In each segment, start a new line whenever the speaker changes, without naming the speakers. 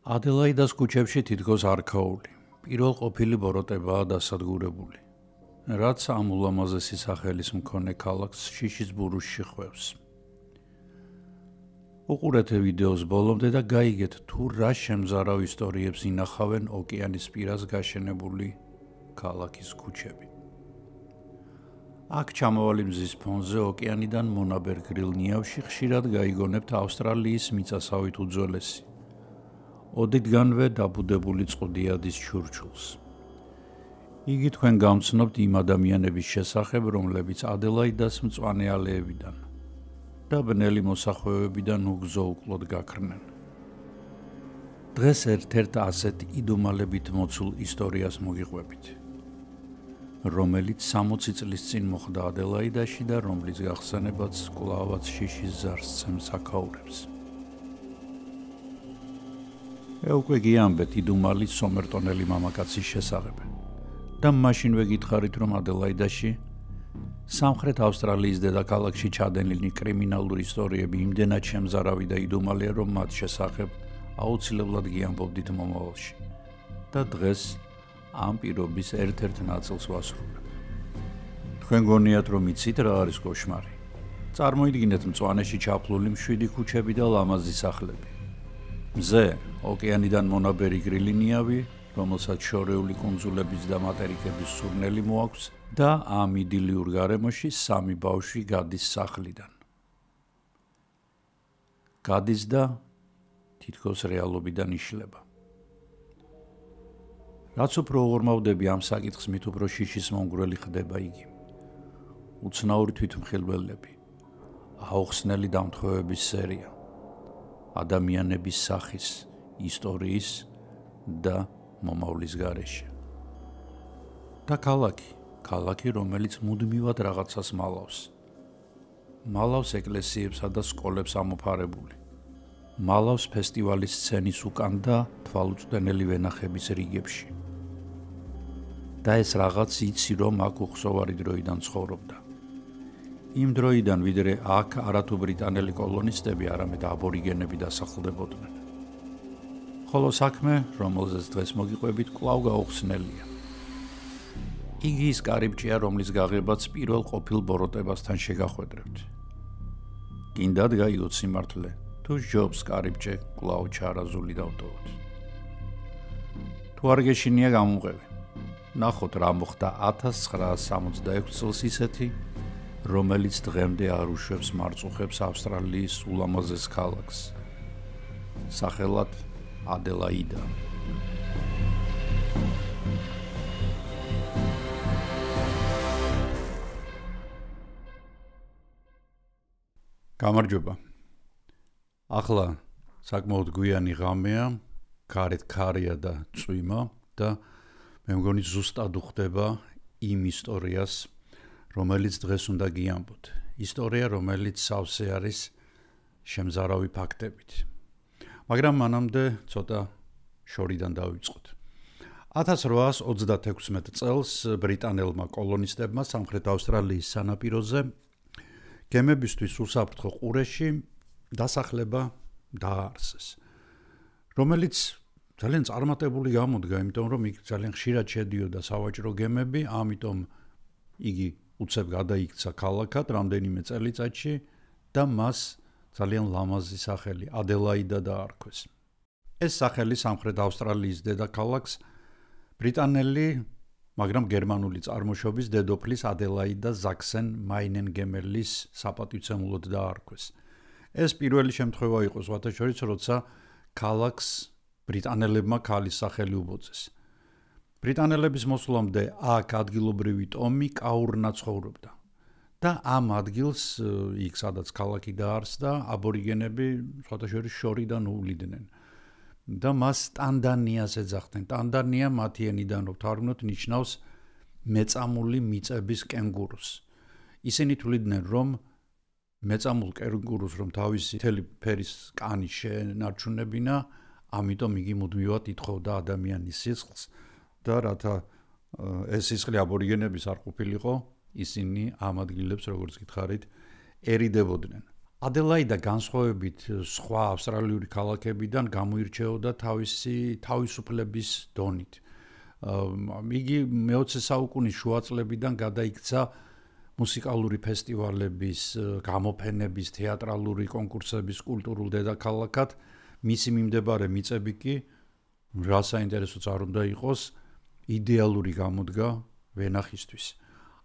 ადელაიდას ქუჩებში თითქოს არქაული, პირველ ყოფილი ბოროტებაა დასადგურებული, რაც ამ ულამაზესი სახელის მქონე ქალაქს შიშის ბურუშში ხვევს. უყურეთ ვიდეოს ბოლომდე და გაიგეთ თუ რა შემზარავ ისტორიებს ინახავენ ოკეანის პირას გაშენებული ქალაქის ქუჩები. აქ ჩამავალი მზის ფონზე ოკეანიდან მონაბერ გრილ ნიავში ხშირად გაიგონებთ ავსტრალიის მიწასავით უძველესი, ოდითგანვე დაბუდებული წყუდიადის ჩურჩულს. იგი თქვენ გამცნობთ იმ ადამიანების შესახებ, რომლებიც ადელაიდას მწვანე ალეებიდან და ბნელი მოსახვევებიდან უგზო უკლოდ გაქრნენ. დღეს ერთ-ერთ ასეთ იდუმალებით მოცულ ისტორიას მოგიყვებით, რომელიც 60 წლის წინ მოხდა ადელაიდაში და რომლის გახსენებაც კვლავაც შიშის ზარს სცემს აქაურებს. უკვე გიამბეთ იდუმალი სომერტონელი მამაკაცის შესახებ და მაშინვე გითხარით, რომ ადელაიდაში, სამხრეთ ავსტრალიის დედაქალაქში ჩადენილი კრიმინალური ისტორიები იმდენად შემზარავი და იდუმალია, რომ მათ შესახებ აუცილებლად გიამბობდით მომავალში და დღეს ამ პირობის ერთ-ერთ ნაწილს ვასრულებ. თქვენ გონიათ, რომ იცით რა არის კოშმარი? წარმოიდგინეთ მწვანეში ჩაფლული მშვიდი ქუჩები და ლამაზი სახლები. მზე ოკეანიდან მონაბერი გრილი ნიავი, რომელსაც შორეული კუნძულების და მატერიკების სურნელი მოაქვს და ამ იდილიურ გარემოში სამი ბავშვი გადის სახლიდან. გადის და თითქოს რეალობიდან იშლება. რაც უფრო უღრმავდები ამ საკითხს, მით უფრო შიშის მომგვრელი ხდება იგი. უცნაური თვითმხილველები, აუხსნელი დამთხოვების სერია, ადამიანების სახის, ისტორიის და მომავლის გარეშე. და ქალაქი, რომელიც მუდმივად რაღაცას მალავს. მალავს ეკლესიებსა და სკოლებს ამოფარებული. მალავს ფესტივალის სცენის უკან და თვალუწვდენელი ვენახების რიგებში. და ეს რაღაც იცი, რომ აქ უხსოვარი დროიდან ცხოვრობდა. იმ დროიდან, ვიდრე აქ არათუ ბრიტანელი კოლონისტები, არამედ აბორიგენები დასახლდებოდნენ. ხოლო საქმე, რომელზეც დღეს მოგიყვებით, კვლავ გაუხსნელია. იგი ის კარიბჭეა, რომლის გაღებაც პირველ ყოფილ ბოროტებასთან შეგახვედრებთ. გინდათ გაიგოთ სიმართლე, თუ ჯობს კარიბჭე კვლავ ჩარაზული დავტოვოთ. თუ არ გეშინია გამომყევი. ნახოთ რა მოხდა 1966 წელს ისეთი, რომელიც დღემდე არ უშვებს მარწუხებს ავსტრალიის ულამაზეს ქალაქს. სახელად ადელაიდა. გამარჯობა. ახლა საკმაოდ გვიანი ღამეა, გარეთ ქარია და წვიმა და მე მგონი ზუსტად უხდება იმ ისტორიას, რომელიც დღეს უნდა გიამბოთ. ისტორია, რომელიც სავსე არის შემზარავი ფაქტებით. მაგრამ მანამდე ცოტა შორიდან დავიწყოთ. 1836 წელს ბრიტანელმა კოლონისტებმა სამხრეთ ავსტრალიის სანაპიროზე გემებისთვის უსაფრთხო ყურეში დასახლება დააარსეს, რომელიც ძალიან წარმატებული გამოდგა, იმიტომ რომ იქ ძალიან ხშირად შედიოდა სავაჭრო გემები, ამიტომ იგი უცებ გადაიქცა ქალაქად რამდენიმე წელიწადში და მას ძალიან ლამაზი სახელი ადელაიდა დაარქვეს. ეს სახელი სამხრეთ ავსტრალიის დედაქალაქს ბრიტანელი, მაგრამ გერმანული წარმოშობის დედოფლის ადელაიდა ზაქსენ მაინენგემელის საპატივცემულოდ დაარქვეს. ეს პირველი შემთხვევა იყო სხვათა შორის, როცა ქალაქს ბრიტანელებმა ქალის სახელი უბოძეს. ბრიტანელების მოსვლამდე აქ ადგილობრივი ტომი კაურნა ცხოვრობდა და ამ ადგილს, იქ სადაც ქალაქი დაარსდა, აბორიგენები სხვათა შორის შორიდან უვლიდნენ და მას ტანდანიას ეძახდნენ. ტანდანია მათი ენიდან, რომ თარგმნოთ, ნიშნავს მეწამული მიწების კენგურუს. ისინი თვლიდნენ, რომ მეწამულ კენგურუს, რომ თავისი მთელი ფერის კანი შეენარჩუნებინა, ამიტომ იგი მუდმივად ითხოვდა ადამიანის სისხლს და რათა ეს სისხლი აბორიგენების არ ყოფილიყო, ისინი ამ ადგილებს, როგორც გითხარით, ერიდებოდნენ. ადელაიდა განსხვავებით სხვა ავსტრალიური ქალაქებიდან გამოირჩეოდა თავისუფლების დონით. იგი მე-20 საუკუნის შუა წლებიდან გადაიქცა მუსიკალური ფესტივალების, გამოფენების, თეატრალური კონკურსების კულტურულ დედაქალაქად. მისი მიმდებარე მიწები კი რა საინტერესოც არ უნდა იყოს, იდეალური გამოდგა ვენახისთვის.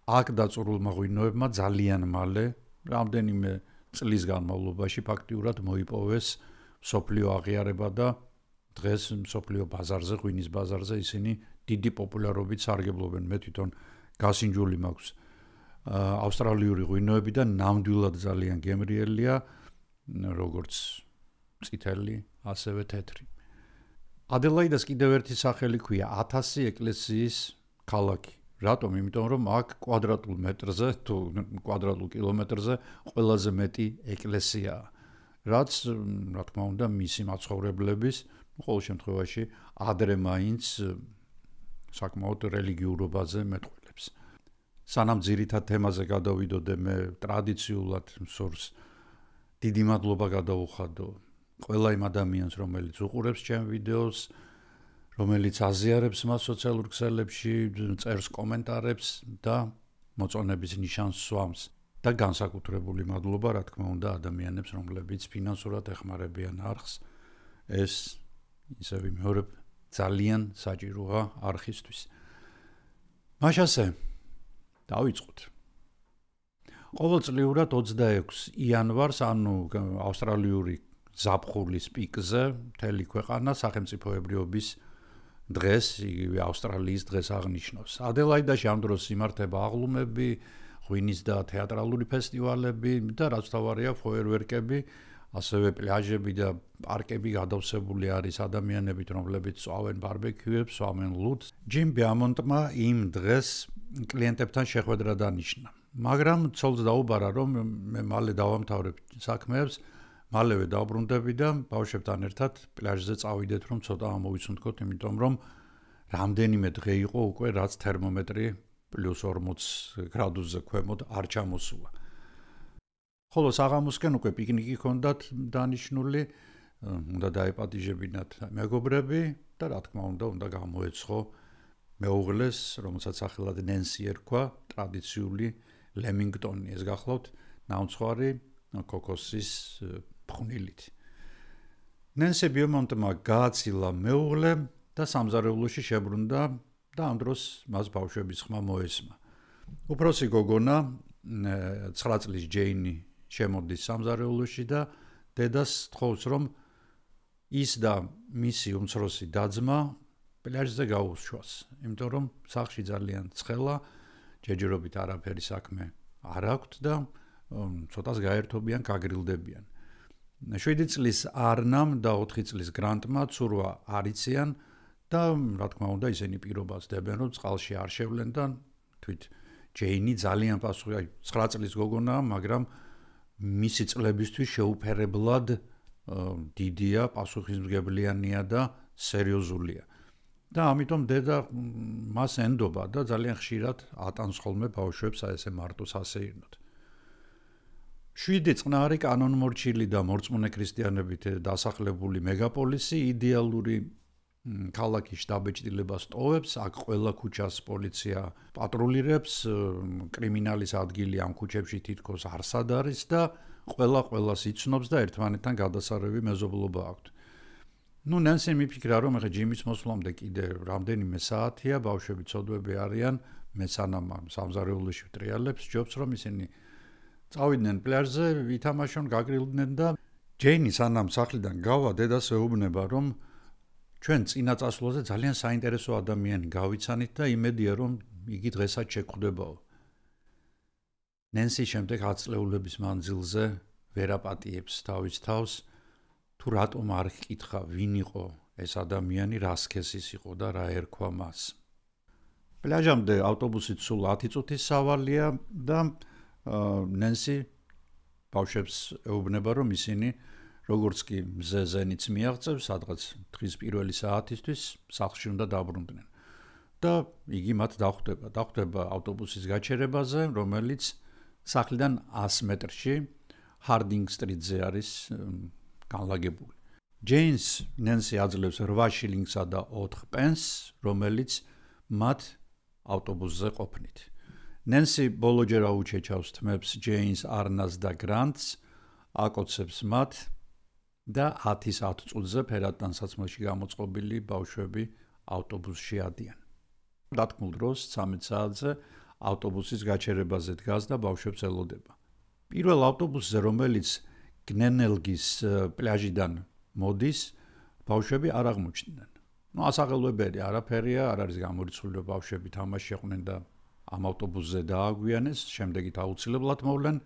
აქ დაწურულმა ღვინოებმა ძალიან მალე, რამდენიმე წლის განმავლობაში ფაქტიურად მოიპოვეს მსოფლიო აღიარება და დღეს მსოფლიო ბაზარზე, ღვინის ბაზარზე ისინი დიდი პოპულარობით სარგებლობენ. მე თვითონ გასინჯული მაქვს ავსტრალიური ღვინოები და ნამდვილად ძალიან გემრიელია, როგორც წითელი, ასევე თეთრი. ადელაიდას კიდევ ერთი სახელი ქვია 1000 ეკლესიის ქალაქი. რატომ? იმიტომ რომ აქ კვადრატულ მეტრზე თუ კვადრატულ კილომეტრზე ყველაზე მეტი ეკლესიაა. რაც, რა თქმა უნდა, მისი მაცხოვრებლების, ყოველ შემთხვევაში, ადრე მაინც საკმაოდ რელიგიურობაზე მეტყველებს. სანამ ძირითად თემაზე გადავიდოდე, მე ტრადიციულად მსურს დიდი მადლობა გადავუხადო ყველა იმ ადამიანს, რომელიც უყურებს ჩემ ვიდეოს, რომელიც აზიარებს მას სოციალურ ქსელებში, წერს კომენტარებს და მოწონების ნიშანს სვამს. და განსაკუთრებული მადლობა, რა თქმა უნდა, ადამიანებს, რომლებიც ფინანსურად ეხმარებიან არხს. ეს, ისე ვიმეორებ, ძალიან საჭიროა არხისთვის. მაშასე, დავიწყოთ. ყოველწლიურად 26 იანვარს, ანუ ავსტრალიური ზაფხულის პიკზე, მთელი ქვეყანა სახელმწიფოებრიობის დღეს, იგივე ავსტრალიის დღეს აღნიშნავს. ადელაიდაში ამ დროს იმართება აღლუმები, ღვინის და თეატრალური ფესტივალები და რაც თავარია ფოიერვერკები, ასევე პლაჟები და პარკები გადავსებული არის ადამიანებით, რომლებიც წვავენ ბარბეკიუებს, სვამენ ლუდს. ჯიმ ბეამონტმა იმ დღეს კლიენტებთან შეხვედრა დანიშნა. მაგრამ ცოლს დაუბარა, რომ მე მალე დავამთავრებ საქმეებს, მალევე დავბრუნდები და ბავშვებთან ერთად პლაჟზე წავიდეთ, რომ ცოტა ამოვიცუნთქოთ, იმიტომ რომ რამდენიმე დღე იყო უკვე, რაც თერმომეტრი +40 გრადუსზე ქვემოთ არ ჩამოსულა. ხოლო საღამოსკენ უკვე პიკნიკი ჰქონდათ დანიშნული, უნდა დაეპატიჟებინათ მეგობრები და რა თქმა უნდა გამოეცხო მეუღლეს, რომელსაც სახელად ნენსი ერქვა, ტრადიციული ლემინგტონი, ეს გახლავთ ნამცხვარი კოკოსის ფხვნილით. ნენსი ბეამონტმა გააცილა მეუღლე და სამზარეულოში შებრუნდა და ამ დროს მას ბავშვების ხმა მოესმა. უფროსი გოგონა 9 წლის ჯეინი შემოდის სამზარეულოში და დედას თხოვს, რომ ის და მისი უმცროსი და-ძმა პლაჟზე გაუსშვას, იმიტომ რომ სახლში ძალიან ცხელა, ჯერჯერობით არაფერი საქმე არ აქვთ და ცოტას გაერთობიან, გაგრილდებიან. 7 წლის არნამ და 4 წლის გრანტმა ცურვა არ იციან და რა თქმა უნდა ისინი პირობას დებენ, რომ წყალში არ შევლენ და თვით ჯეინი ძალიან პასუხი 9 წლის გოგონაა, მაგრამ მისი წლებისთვის შეუფერებლად დიდია, პასუხისმგებლიანია და სერიოზულია. და ამიტომ დედა მას ენდობა და ძალიან ხშირად ატანს ხოლმე ბავშვებს ესე მარტოს ასეირნოთ. 7 წყნარი კანონმორჩილი და მორწმუნე ქრისტიანებით დასახლებული მეგაპოლისი იდეალური ქალაქი შტაბ-ბეჭდილებას ტოვებს, აქ ყველა ქუჩას პოლიცია პატრულირებს, კრიმინალის ადგილი ამ ქუჩებში თითქოს არსად არის და ყველას იცნობს და ერთმანეთთან გადასარევი მეზობლობა აქვთ. ნენსი მიფიქრა, რომ ახლა ჯიმის მოსვლამდე კიდე რამდენიმე საათია, ბავშვები ცოდვები არიან, მე სანამ სამზარეულოში ვტრიალებს, ჯობს რომ ისინი წავიდნენ პლაჟზე, ვითამაშონ, გაგრილდნენ და ჯეინი სანამ სახლიდან გავა, დედას ეუბნება, რომ ჩვენ წინა წასვლაზე ძალიან საინტერესო ადამიანი გავიცანით და იმედია, რომ იგი დღესაც შეგვხვდებაო. ნენსი შემდეგ 10 წლეულების მანძილზე ვერ აპატიებს თავის თავს, თუ რატომ არ ჰკითხა, ვინ იყო ეს ადამიანი, რა სქესის იყო და რა ერქვა მას. პლაჟამდე ავტობუსით სულ 10 წუთის სავალია და ნენსი ბავშვებს ეუბნება, რომ ისინი როგორც კი მზეზენიც მიაღწევს, სადღაც დღის პირველი საათისთვის სახლში უნდა დაბრუნდნენ. და იგი მათ დახვდება ავტობუსის გაჩერებაზე, რომელიც სახლიდან 100 მეტრში Harding Street-ზე არის განლაგებული. James Nancy აძლევს 8 შილინგსა და 4 პენსს, რომელიც მათ ავტობუსზე ყოფნით. Nancy ბოლოჯერ აუჩეჩავს თმებს James, Arnas და Grants, აკოცებს მათ და 10-10 წუთზე ფერადთან საცმელში გამოწყობილი ბავშვები ავტობუსში ადიან. დათქმულ დროს 13 საათზე ავტობუსის გაჩერებაზე დგას და ბავშვებს ელოდება. პირველ ავტობუსზე, რომელიც გნენელგის პლაჟიდან მოდის, ბავშვები არ აღმოჩნდნენ. ასაღელვებელი არაფერია, არ არის გამორიცხული, რომ ბავშვები თამაში ეყვნენ და ამ ავტობუსზე დააგვიანეს, შემდეგით აუცილებლად მოვლენ.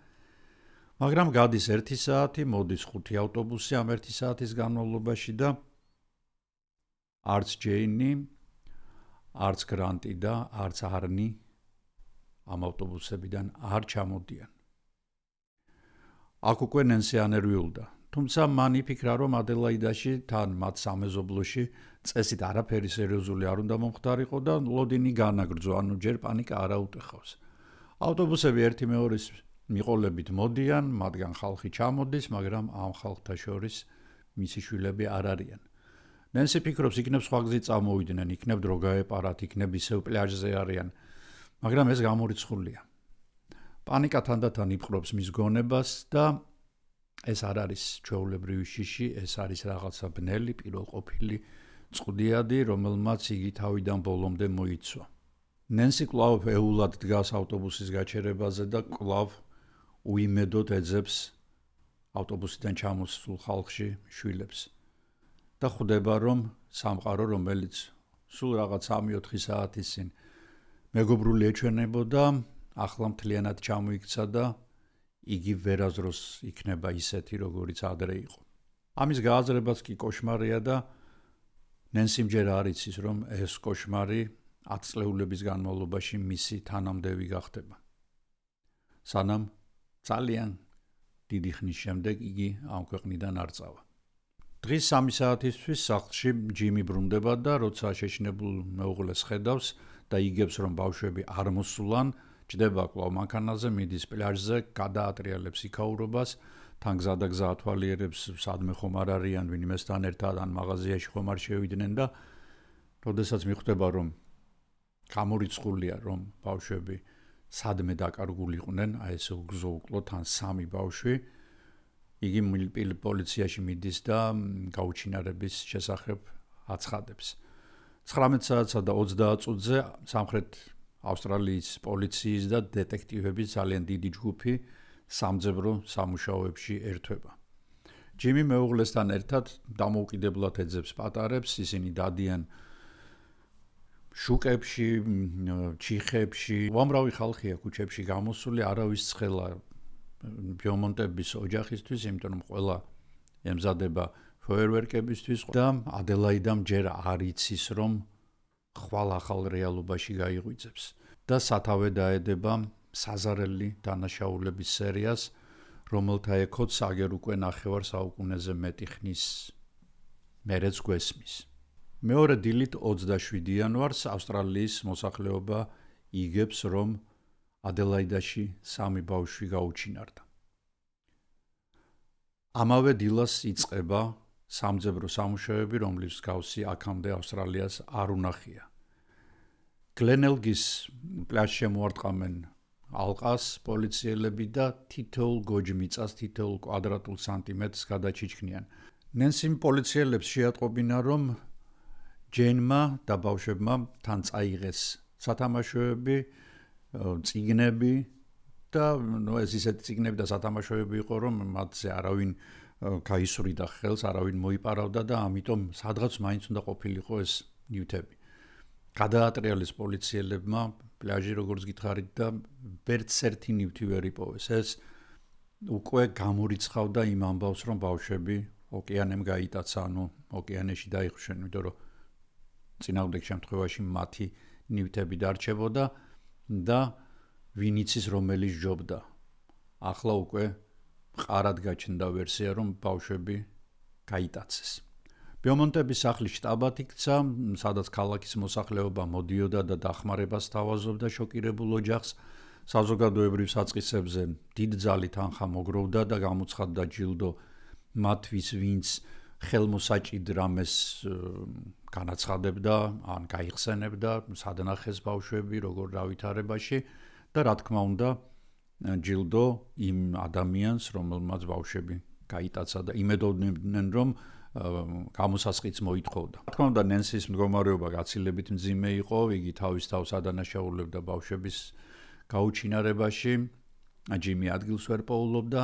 მაგრამ გადის 1 საათი, მოდის 5 ავტობუსი ამ 1 საათის განმავლობაში და არც ჯეინი, არც გრანტი და არც არნი ამ ავტობუსებიდან არ ჩამოდიან. აქ უკვე ნენსი ანერვიულდა. თუმცა მან იფიქრა, რომ ადელაიდაში თან მათ სამეზობლოში წესით არაფერი სერიოზული არ უნდა მომხდარიყო და ლოდინი განაგრძო, ანუ ჯერ პანიკა არ აუტეხავს. ავტობუსები ერთი მეორის მიყოლებით მოდიან, მათგან ხალხი ჩამოდის, მაგრამ ამ ხალხთა შორის მისი შვილები არ არიან. ნენსი ფიქრობს, იქნებ სხვა გზით წამოვიდნენ, იქნებ დრო გაეპარათ, იქნებ ისევ პლაჟზე არიან, მაგრამ ეს გამორიცხულია. პანიკა თანდათან იპყრობს მის გონებას და ეს არ არის ჩვეულებრივი შიში, ეს არის რაღაცა ბნელი, პირველყოფილი წყუდიადი, რომელმაც იგი თავიდან ბოლომდე მოიცვა. ნენსი კვლავ ეულად დგას ავტობუსის გაჩერებაზე და კვლავ უიმედოდ ეძებს ავტობუსიდან ჩამოსულ ხალხში შვილებს. და ხვდება, რომ სამყარო, რომელიც სულ რაღაც 3-4 საათის წინ მეგობრული ეჩვენებოდა, ახლა მთლიანად ჩამოიქცა და იგი ვერაზროს იქნება ისეთი, როგორიც ადრე იყო. ამის გააზრებაც კი კოშმარია და ნენსიმ ჯერ არ იცის, რომ ეს კოშმარი 10 წლეულების განმავლობაში მისი თანამდევი გახდება. სანამ ძალიან დიდი ხნის შემდეგ იგი ამ ქვეყნიდან არ წავა. დღის 3 საათისთვის სახლში ჯიმი ბრუნდება და როცა შეშინებულ მეუღლეს ხედავს და იგებს, რომ ბავშვები არ მოსულან, ჭდება კვლავ მანქანაზე, მიდის პლაჟზე, გადაატრიალებს იქაურობას, თან გზა და გზა ათვალიერებს, სადმე ხომ არ არიან, ვინმესთან ერთად ან მაღაზიაში ხომ არ შევიდნენ და როდესაც მიხვდება, რომ გამორიცხულია, რომ ბავშვები სადმე დაკარგულიყვნენ, აი ესე უგზო უკლო თან 3 ბავშვი, იგი პოლიციაში მიდის და გაუჩინარების შესახებ აცხადებს. 19 საათსა და 30 წუთზე სამხრეთ ავსტრალიის პოლიციის და დეტექტივების ძალიან დიდი ჯგუფი სამძებრო სამუშაოებში ერთვება. ჯიმი მეუღლესთან ერთად დამოუკიდებლად ეძებს პატარებს, ისინი დადიან შუკებში, ჩიხებში, უამრავი ხალხია ქუჩებში გამოსული, არავის ცხელა ბიომონტების ოჯახისთვის, იმიტომ რომ ყველა ემზადება ფოიერვერკებისთვის და ადელაიდამ ჯერ არ იცის, რომ ხვალ ახალ რეალობაში გაიღვიძებს და სათავე დაედება საზარელი დანაშაულების სერიას, რომელთა ექოც აგერ უკვე 9 საუკუნეზე მეტი ხნის მერეც გვესმის. მეორე დილით 27 იანვარს ავსტრალიის მოსახლეობა იგებს, რომ ადელაიდაში 3 ბავშვი გაუჩინარდა. ამავე დილას იწყება სამძებრო სამუშაოები, რომლის გავსი აქამდე ავსტრალიას არ უნახია. გლენელგის პლაჟში შემოარტყამენ ალყას პოლიციელები და თითოეულ გოჯმიწას, თითოეულ კვადრატულ სანტიმეტრს გადაჩიჩქნიან. ნენსიმ პოლიციელებს შეატყობინა, რომ ჯენმა და ბავშვებმა თან წაიღეს სათამაშოები, წიგნები და ეს ისეთი წიგნები და სათამაშოები იყო, რომ მათზე არავინ გაისვრიდა ხელს, არავინ მოიპარავდა და ამიტომ სადღაც მაინც უნდა ყოფილიყო ეს ნივთები. გადაატრიალეს პოლიციელებმა პლაჟი, როგორც გითხარით და ვერც ერთი ნივთი ვერ იპოვეს. ეს უკვე გამორიცხავდა იმ ამბავს, რომ ბავშვები ოკეანემ გაიტაცა, ანუ ოკეანეში დაიხვეშენ, იმიტომ რომ წინააღმდეგ შემთხვევაში მათი ნივთები დარჩებოდა და ვინ იცის რომელი სჯობდა. ახლა უკვე მყარად გაჩნდა ვერსია, რომ ბავშვები გაიტაცეს. ბიომონტების სახლის შტაბად იქცა, სადაც ქალაქის მოსახლეობა მოდიოდა და დახმარებას თავაზობდა შოკირებულ ოჯახს საზოგადოებრივ საწყისებზე დიდ ძალით თანხა მოგროვდა და გამოცხადდა ჯილდო მათთვის, ვინც ხელმოსაჭიდ რამეს განაცხადებდა, ან გაიხსენებდა სადნახეს ბავშვები როგორ დავითარებაში და რა თქმა უნდა ჯილდო იმ ადამიანს, რომელმაც ბავშვები გაიტაცა და იმედოვნდნენ, რომ გამოსასყიდს მოითხოვდა. რა თქმა უნდა, ნენსის მდგომარეობა გაცილებით მძიმე იყო, იგი თავის თავს ადანაშაულებდა ბავშვების გაუჩინარებაში, ჯიმი ადგილს ვერ პოულობდა,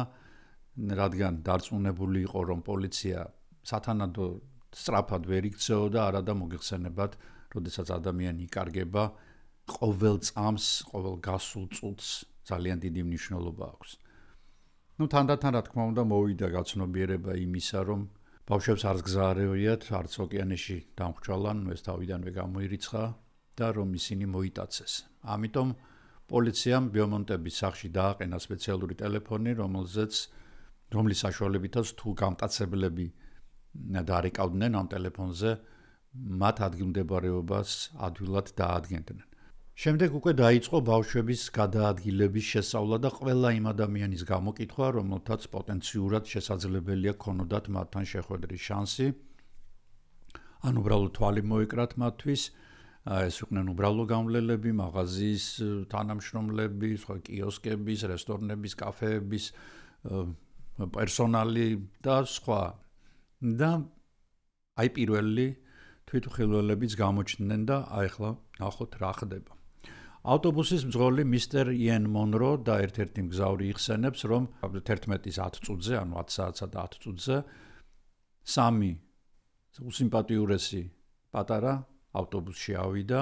რადგან დარწმუნებული იყო, რომ პოლიცია სათანადო სწრაფად ვერ იქცეოდა, არადა მოგიხსენებათ, როდესაც ადამიანი იკარგება, ყოველ წამს, ყოველ გასულ წუთს ძალიან დიდი მნიშვნელობა აქვს. თანდათან რა თქმა უნდა მოვიდა გაცნობიერება იმისა, რომ ბავშვებს არც გზა არ ეუიათ, არც ოკეანეში დამხრჩალან, ეს თავიდანვე გამოირიცხა და რომ ისინი მოიტაცეს. ამიტომ პოლიციამ ბიომონტების სახლში დააყენა სპეციალური ტელეფონი, რომლის საშუალებითაც თუ გამტაცებლები დაარეკავდნენ ამ ტელეფონზე, მათ ადგილმდებარეობას ადვილად დაადგენდნენ. შემდეგ უკვე დაიწყო ბავშვების გადაადგილების შესწავლა და ყველა იმ ადამიანის გამოკითხვა, რომელთაც პოტენციურად შესაძლებელია ქონოდათ მათთან შეხვედრის შანსი, ან უბრალოდ თვალი მოეკრათ მათთვის, ეს იყვნენ უბრალო გამვლელები, მაღაზიის თანამშრომლები, სხვა კიოსკების, რესტორნების, კაფეების პერსონალი და სხვა. და აი პირველი თვითმხილველებიც გამოჩნდნენ და ახლა ნახოთ რა ხდება. ავტობუსის მძღოლი მისტერ იენ მონრო და ერთ-ერთი მგზავრი იხსენებს, რომ 11-ის 10 წუთზე, ანუ 10 საათსა და 10 წუთზე სამი უსიმპათიურესი პატარა ავტობუსში ავიდა,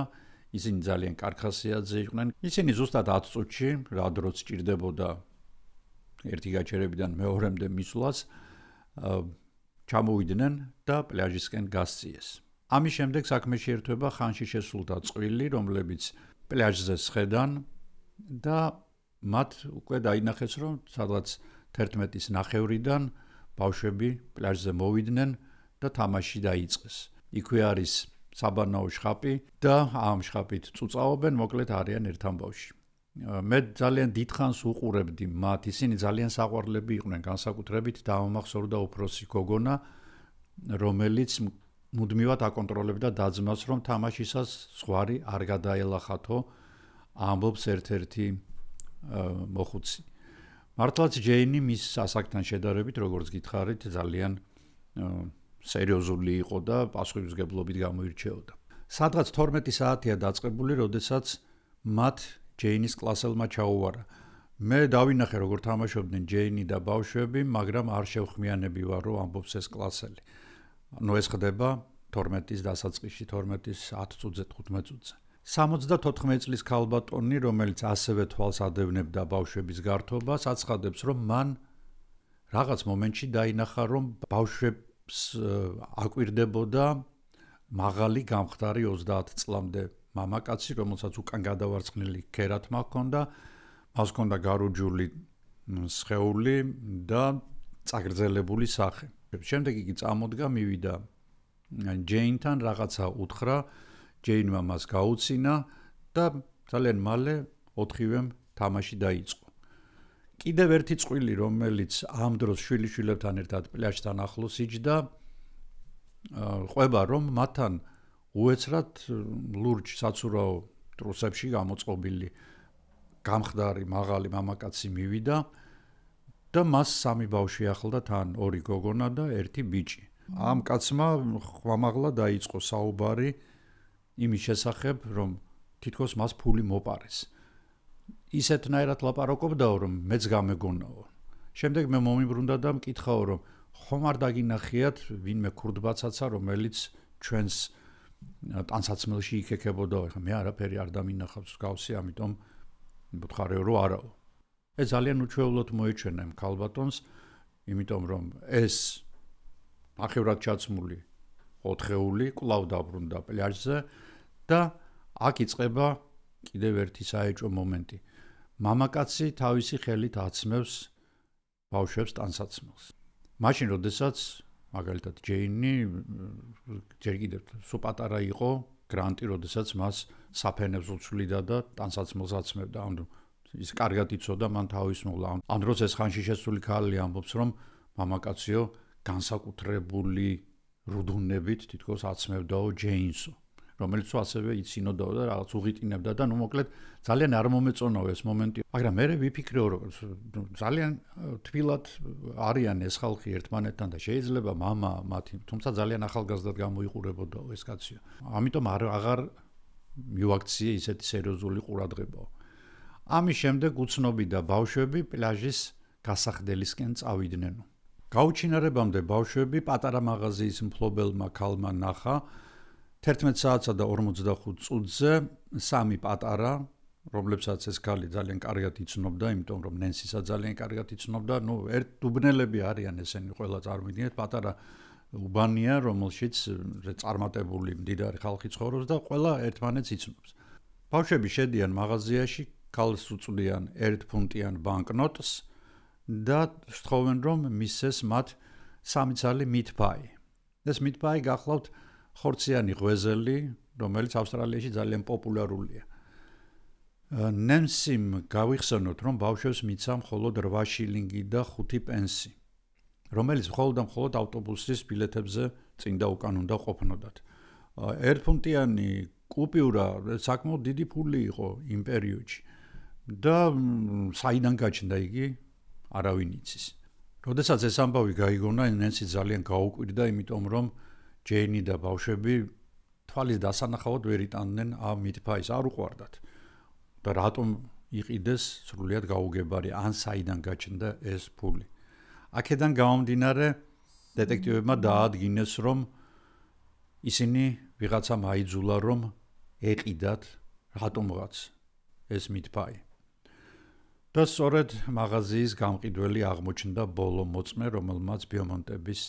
ისინი ძალიან კარგხასიათზე იყვნენ. ისინი ზუსტად 10 წუთში, რა დროც სჭირდებოდა ერთი გაჩერებიდან მეორემდე მისვლას, ჩამოვიდნენ და პლაჟისკენ გასწიეს. ამის შემდეგ საქმეში ერთვება ხანში შესულთა წყვილი, რომლებიც პლაჟზე სხედან და მათ უკვე დაინახეს, რომ სადღაც 11-ის ნახევრიდან ბავშვები პლაჟზე მოვიდნენ და თამაში დაიწყეს. იქვე არის საბანაო შხაპი და ამ შხაპით წუწაობენ, მოკლედ არიან ერთ ამბავში. მე ძალიან დიდხანს უყურებდი მათ, ისინი ძალიან საყვარლები იყვნენ, განსაკუთრებით დაამახსოვრდა უფროსი გოგონა, რომელიც მუდმივად აკონტროლებდა დაძმას, რომ თამაშისას ზღვარი არ გადაელახათო, ამბობს ერთ-ერთი მოხუცი. მართლაც ჯეინი მის ასაკთან შედარებით, როგორც გითხარით, ძალიან სერიოზული იყო და პასუხისმგებლობით გამოირჩეოდა. სადღაც 12 საათია დაწყებული, როდესაც მათ ჯეინის კლასელმა ჩაუვარა. მე დავინახე, როგორ თამაშობდნენ ჯეინი და ბავშვები, მაგრამ არ შევხმიანები ვარ, რომ ამბობს ეს კლასელი. ეს ხდება 12-ის დასაწყისში, 12-ის 10 წუთზე, 15 წუთზე. 74 წლის ქალბატონი, რომელიც ასევე თვალს ადევნებდა ბავშვების გართობას, აცხადებს, რომ მან რაღაც მომენტში დაინახა, რომ ბავშვებს აკვირდებოდა მაღალი გამხდარი 30 წლამდე მამაკაცი, რომელსაც უკან გადავარცხნილი ქერათმა ჰქონდა, მას ჰქონდა გარუჯული სხეული და წაგრძელებული სახე. შემდეგ იგი წამოდგა, მივიდა ჯეინთან, რაღაცა უთხრა, ჯეინმა მას გაუცინა და ძალიან მალე 4-ვემ თამაში დაიწყო. კიდევ ერთი წყვილი, რომელიც ამ დროს შვილიშვილებთან ერთად პლაჟთან ახლოს იჯდა, ყვება, რომ მათთან უეცრად ლურჯ საცურაო ტრუსებში გამოწყობილი გამხდარი მაღალი მამაკაცი მივიდა და მას სამი ბავშვი ახლდა, თან 2 გოგონა და 1 ბიჭი. ამ კაცმა ხვამაღლა დაიწყო საუბარი იმის შესახებ, რომ თითქოს მას ფული მოპარეს. ისეთნაირად ლაპარაკობდაო, რომ მეც გამეგონაო. შემდეგ მე მომიბრუნდა და მკითხაო, რომ ხომ არ დაგინახიათ ვინმე ქურდბაცაცა, რომელიც ჩვენს ტანსაცმელში იქექებოდა, ეხლა მე არაფერი არ დამინახავს გავსი, ამიტომ ვუთხარეო, რომ არაო. ეს ძალიან უჩვეულოდ მოეჩვენა იმ ქალბატონს, იმიტომ რომ ეს ნახევრად ჩაცმული 4-ეული კვლავ დაბრუნდა პლაჟზე და აქ იწყება კიდევ ერთი საეჭვო მომენტი. მამაკაცი თავისი ხელით აცმევს ბავშვებს ტანსაცმელს. მაშინ, როდესაც მაგალითად ჯეინი ჯერ კიდევ სულ პატარა იყო, გრანტი, როდესაც მას საფენებს უცვლიდა და ტანსაცმელს აცმევდა. ანუ ის კარგად იცოდა მან თავის მოვლა. ამ დროს ეს ხანში შესული ქალი ამბობს, რომ მამაკაციო განსაკუთრებული რუდუნებით თითქოს აცმევდაო ჯეინსო, რომელიც ასევე იცინოდაო და რაღაც უღიტინებდა და ნუ მოკლედ ძალიან არ მომეწონაო ეს მომენტი. მაგრამ მე ვიფიქრეო, რომ ძალიან თბილად არიან ეს ხალხი ერთმანეთთან და შეიძლება მამა მათი, თუმცა ძალიან ახალგაზრდად გამოიყურებოდაო ეს კაციო. ამიტომ აღარ მიუაქციე ისეთი სერიოზული ყურადღებაო. ამის შემდეგ უცნობი და ბავშვები პლაჟის გასახდელისკენ წავიდნენ. გაუჩინარებამდე ბავშვები პატარა მაღაზიის მფლობელმა ქალმა ნახა 11 საათსა და 45 წუთზე სამი პატარა, რომლებსაც ეს ქალი ძალიან კარგად იცნობდა, იმიტომ რომ ნენსისა ძალიან კარგად იცნობდა, ერთდუბნელები არიან ესენი ყველა წარმოვიდგინეთ, პატარა უბანია, რომელშიც წარმატებული მდიდარი ხალხი ცხოვრობს და ყველა ერთმანეთს იცნობს. ბავშვები შედიან მაღაზიაში, ქალს უწვდიან 1 ფუნტიან ბანკნოტს და სთხოვენ რომ მისცეს მათ 3 ცალი მითფაი. ეს მითფაი გახლავთ ხორციანი ღვეზელი, რომელიც ავსტრალიაში ძალიან პოპულარულია. ნენსიმ გავიხსენოთ, რომ ბავშვებს მიცა მხოლოდ 8 შილინგი და 5 პენსი, რომელიც მხოლოდ ავტობუსის ბილეთებზე წინ და უკან უნდა ყოფნოდათ. 1 ფუნტიანი კუპიურა საკმაოდ დიდი ფული იყო იმ პერიოდში და საიდან გაჩნდა იგი არავინ იცის. როდესაც ეს ამბავი გაიგონა, ნენსი ძალიან გაუკვირდა, იმიტომ რომ ჯეინი და ბავშვები თვალის დასანახავად ვერ იტანდნენ ამ მითფაის, არ უყვარდათ და რატომ იყიდეს სრულიად გაუგებარი, ან საიდან გაჩნდა ეს ფული. აქედან გამომდინარე დეტექტივებმა დაადგინეს, რომ ისინი ვიღაცამ აიძულა, რომ ეყიდათ რატომღაც ეს მითფაი. და სწორედ მაღაზიის გამყიდველი აღმოჩნდა ბოლო მოწმე, რომელმაც ბიომონტების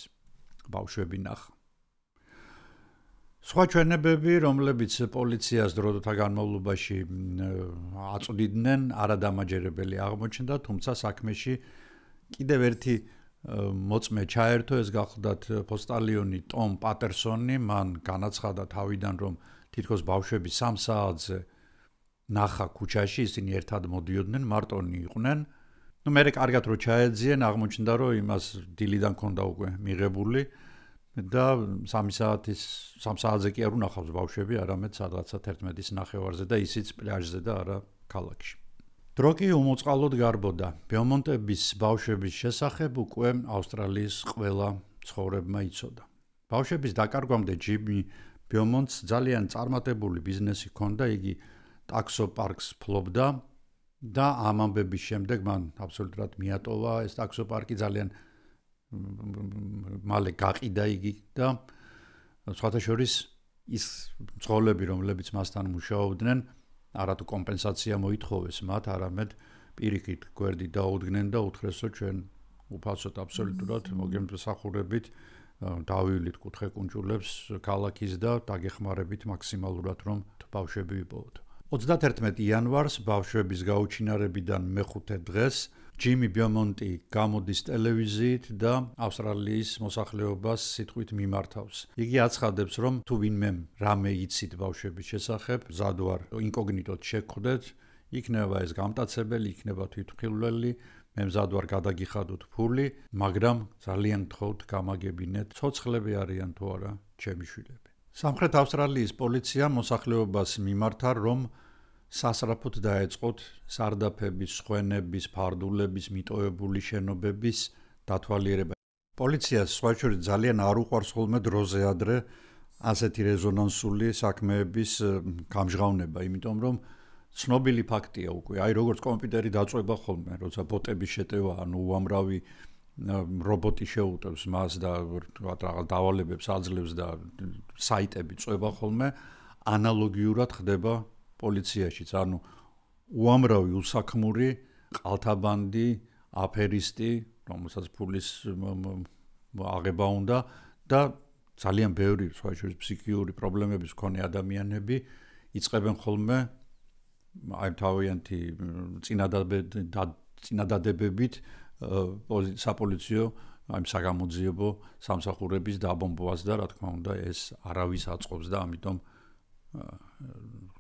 ბავშვები ნახა. სხვა ჩვენებები, რომლებიც პოლიციას დროთა განმავლობაში აწვდიდნენ, არადამაჯერებელი აღმოჩნდა, თუმცა საქმეში კიდევ ერთი მოწმე ჩაერთო, ეს გახლდათ პოსტალიონი ტომ პატერსონი, მან განაცხადა თავიდან, რომ თითქოს ბავშვები 3 საათზე ნახა ქუჩაში, ისინი ერთად მოდიოდნენ, მარტონი იყვნენ. მე კარგად რო ჩაეძიენ, აღმოჩნდა, რომ იმას დილიდან ქონდა უკვე მიღებული და 3 საათზე კი არ უნახავს ბავშვები, არამედ სადღაცა 11-ის ნახევარზე და ისიც პლაჟზე და არა ქალაქში. დრო კი უმოწყალოდ გარბოდა. ბიომონტების ბავშვების შესახებ უკვე ავსტრალიის ყველა ცხოვრებმა იცოდა. ბავშვების დაკარგვამდე ჯიმი ბიომონტს ძალიან წარმატებული ბიზნესი ჰქონდა, იგი ტაქსოპარკს ფლობდა და ამ ამბების შემდეგ მან აბსოლუტურად მიატოვა ეს ტაქსოპარკი, ძალიან მალე გაყიდა იგი და სხვათა შორის ის მძღოლები, რომლებიც მასთან მუშაობდნენ, არათუ კომპენსაცია მოითხოვეს მათ, არამედ პირიქით გვერდით დაუდგნენ და უთხრეს, რომ ჩვენ უფასოდ აბსოლუტურად მოგემსახურებით დავივლით კუთხე კუნჭულებს ქალაქის და დაგეხმარებით მაქსიმალურად, რომ ბავშვები ვიპოვოთ. 31 იანვარს ბავშვების გაუჩინარებიდან მეხუთე დღეს ჯიმი ბიომონტი გამოდის ტელევიზიით და ავსტრალიის მოსახლეობას სიტყვით მიმართავს. იგი აცხადებს, რომ თუ ვინმე რამე იცით ბავშვების შესახებ, მზად ვარ ინკოგნიტოდ შეგხვდეთ, იქნება ეს გამტაცებელი, იქნება თვითმხილველი, მე მზად ვარ გადაგიხადოთ ფული, მაგრამ ძალიან გთხოვთ გამაგებინეთ, ცოცხლები არიან თუ არა ჩემი შვილები. სამხრეთ ავსტრალიის პოლიციამ მოსახლეობას მიმართა, რომ სასწრაფოდ დაეწყოთ სარდაფების, სხვენების, ფარდულების, მიტოვებული შენობების დათვალიერება. პოლიციას სხვა შორის ძალიან არ უყვარს ხოლმე დროზე ადრე ასეთი რეზონანსული საქმეების გამჟღავნება, იმიტომ რომ ცნობილი ფაქტია უკვე, აი როგორც კომპიუტერი დაწვება ხოლმე, როცა ბოტების შეტევა, ანუ უამრავი რობოტი შეუტევს მას და რაღაც დავალებებს აძლევს და საიტები წვება ხოლმე, ანალოგიურად ხდება პოლიციაშიც, ანუ უამრავი უსაქმური ყალთაბანდი, აფერისტი, რომელსაც ფულის აღება უნდა და ძალიან ბევრი სხვა შორის ფსიქიური პრობლემების მქონე ადამიანები იწყებენ ხოლმე აი თავიანთი წინადადებებით საპოლიციო აი საგამოძიებო სამსახურების დაბომბვას და რა თქმა უნდა ეს არავის აწყობს და ამიტომ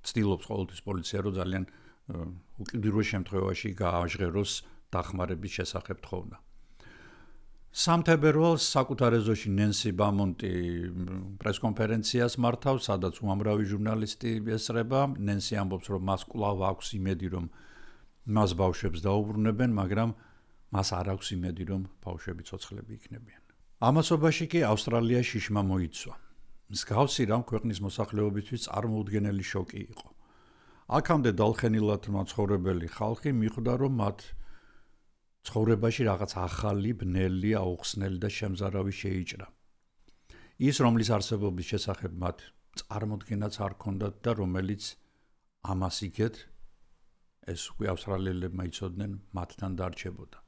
ცდილობს ყოველთვის პოლიცია რომ ძალიან უკიდურეს შემთხვევაში გააჟღეროს დახმარების შესახებ თხოვნა. სამთებერვალს საკუთარ ეზოში ნენსი ბამონტი პრესკონფერენციას მართავს, სადაც უამრავი ჟურნალისტი ესწრება. ნენსი ამბობს, რომ მას კვლავ აქვს იმედი, რომ მას ბავშვებს დაუბრუნებენ, მაგრამ მას არ აქვს იმედი, რომ ბავშვები ცოცხლები იქნებიან. ამასობაში კი ავსტრალია შიშმა მოიცვა. მსგავსი რამ ქვეყნის მოსახლეობისთვის წარმოუდგენელი შოკი იყო. აქამდე დალხენილად მაცხოვრებელი ხალხი მიხვდა, რომ მათ ცხოვრებაში რაღაც ახალი, ბნელი, აუხსნელი და შემზარავი შეიჭრა. ის, რომლის არსებობის შესახებ მათ წარმოდგენაც არ ჰქონდათ და რომელიც ამას იგეთ, ეს უკვე ავსტრალიელებმა იცოდნენ, მათთან დარჩებოდა.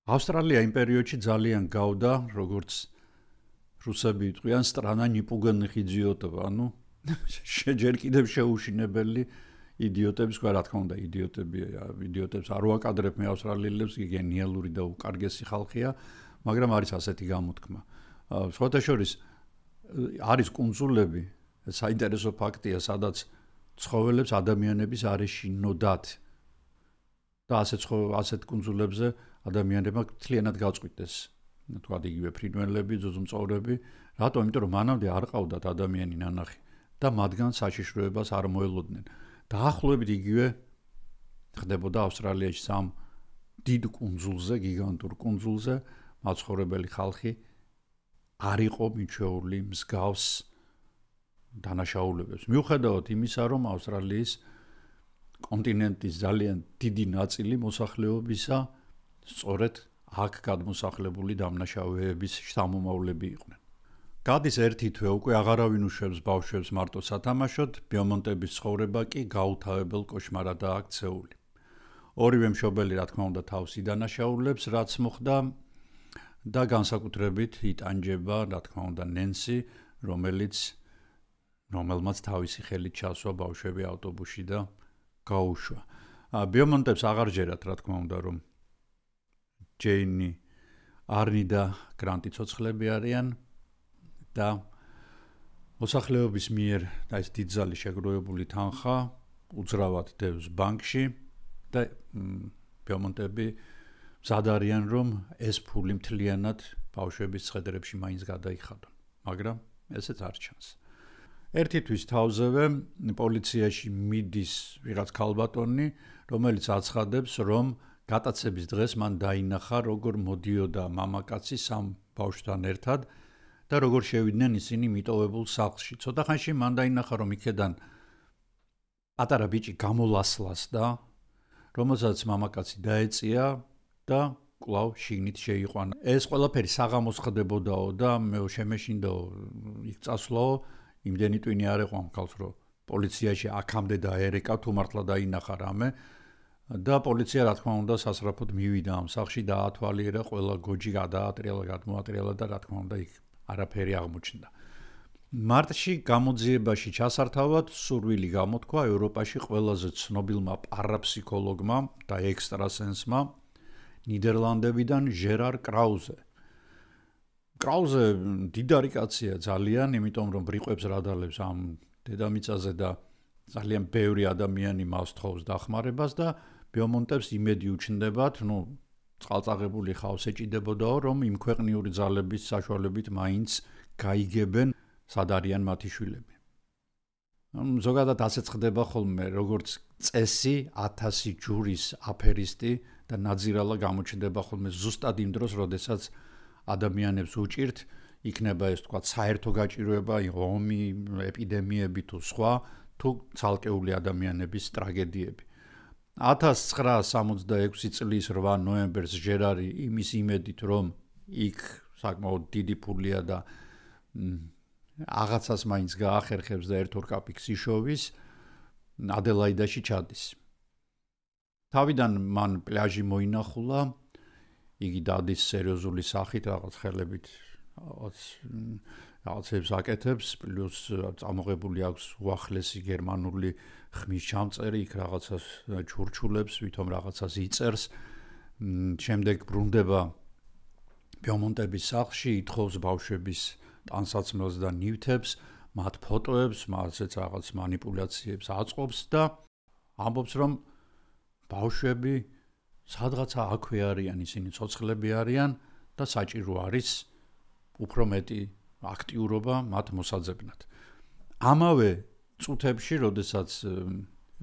ავსტრალია იმ პერიოდში ძალიან გავდა, როგორც რუსები იტყვიან, სტრანა ნიპუგეных идиотов, ანუ ჯერ კიდევ შეუშინებელი იდიოტებს, რა თქმა უნდა, იდიოტებს არ ვაკადრებ მე ავსტრალიელებს, გენიალური და უკარგესი ხალხია, მაგრამ არის ასეთი გამოთქმა. სხვათა შორის არის კუნძულები, საინტერესო ფაქტია, სადაც ცხოველებს ადამიანების არ ეშინოდათ. და ასეთ კუნძულებზე ადამიანებმა მთლიანად გაწყვიტეს. თქვა იგივე ფრინველები, ძუძუმწოვრები, რატომ? იმიტომ რომ მანამდე არ ყავდათ ადამიანი ნანახი და მათგან საშიშროებას არ მოელოდნენ. დაახლოებით იგივე ხდებოდა ავსტრალიაში სამ დიდ კუნძულზე, გიგანტურ კუნძულზე, მაცხოვრებელი ხალხი არ იყო მიჩვეული მსგავს დანაშაულებებს. მიუხედავად იმისა, რომ ავსტრალიის კონტინენტის ძალიან დიდი ნაწილი მოსახლეობისა სწორედ აქ გადმოსახლებული დამნაშავეების შთამომავლები იყვნენ. გადის ერთი თვე, უკვე აღარავინ უშვებს ბავშვებს მარტო სათამაშოდ, ბიომონტების ცხოვრება კი გაუთავებელ კოშმარადაა აქცეული. ორივე მშობელი, რა თქმა უნდა, თავს იდანაშაულებს, რაც მოხდა და განსაკუთრებით იტანჯება, რა თქმა უნდა, ნენსი, რომელმაც თავისი ხელით ჩასვა ბავშვები ავტობუსში და გაუშვა. ბიომონტებს აღარ ჯერათ, რა თქმა უნდა, რომ ჯეინი, არნი და გრანტი ცოცხლები არიან და მოსახლეობის მიერ ეს დიდძალი შეგროვებული თანხა უძრავად დევს ბანკში და ბიომონტები მზად არიან, რომ ეს ფული მთლიანად ბავშვების ცხედრებში მაინც გადაიხადონ, მაგრამ ესეც არ ჩანს. ერთი თვის თავზევე პოლიციაში მიდის ვიღაც ქალბატონი, რომელიც აცხადებს, რომ გატაცების დღეს მან დაინახა, როგორ მოდიოდა მამაკაცი სამ ბავშვთან ერთად და როგორ შევიდნენ ისინი მიტოვებულ სახლში. ცოტა ხანში მან დაინახა, რომ იქედან პატარა ბიჭი გამოლასლას და რომელსაც მამაკაცი დაეწია და კვლავ შიგნით შეიყვანა. ეს ყველაფერი საღამოს ხდებოდაო და მე შემეშინდაო იქ წასვლაო, იმდენი ტვინი არ ეყვა მქალს, რომ პოლიციაში აქამდე დაერეკა თუ მართლა დაინახა რამე და პოლიცია, რა თქმა უნდა, სასწრაფოდ მივიდა ამ სახლში და ათვალიერა ყველა გოჯი გადაატრიალა, გადმოატრიალა და რა თქმა უნდა იქ არაფერი აღმოჩნდა. მარტში გამოძიებაში ჩასართავად სურვილი გამოთქვა ევროპაში ყველაზე ცნობილმა პარაფსიქოლოგმა და ექსტრასენსმა ნიდერლანდებიდან ჟერარ კრაუზე. კრაუზე დიდარი კაცია ძალიან, იმიტომ რომ ბრიყვებს რადალებს ამ დედამიწაზე და ძალიან ბევრი ადამიანი მას თხოვს დახმარებას და ბიომონტებს იმედი უჩნდებათ, წყალწაღებული ხავს ეჭიდებოდაო, რომ იმ ქვეყნიური ძალების საშუალებით მაინც გაიგებენ, სად არიან მათი შვილები. ზოგადად ასეც ხდება ხოლმე, როგორც წესი 1000 ჯურის აფერისტი და ნაძირალა გამოჩნდება ხოლმე ზუსტად იმ დროს, როდესაც ადამიანებს უჭირთ, იქნება ეს თქვა საერთო გაჭირვება, ომი, ეპიდემიები თუ სხვა, თუ ცალკეული ადამიანების ტრაგედიები. 1966 წლის 8 ნოემბერს ჟერარი იმის იმედით, რომ იქ საკმაოდ დიდი ფულია და აღაცას მაინც გაახერხებს და ერთ-ორ კაპიკს იშოვის, ადელაიდაში ჩადის. თავიდან მან პლაჟი მოინახულა, იგი დადის სერიოზული სახით, რაღაც ხელებით რაღაცებს აკეთებს, პლუს წამოღებული აქვს უახლესი გერმანული ხმის ჩამწერი, იქ რაღაცას ჩურჩულებს, ვითომ რაღაცას იწერს. შემდეგ ბრუნდება ბიომონტების სახლში, ითხოვს ბავშვების ტანსაცმელს და ნივთებს, მათ ფოტოებს, მასეც რაღაც მანიპულაციებს აწყობს და ამბობს, რომ ბავშვები სადღაცა აქვე არიან, ისინი ცოცხლები არიან და საჭირო არის უფრო მეტი აქტიურობა მათ მოსაძებნად. ამავე წუთებში, როდესაც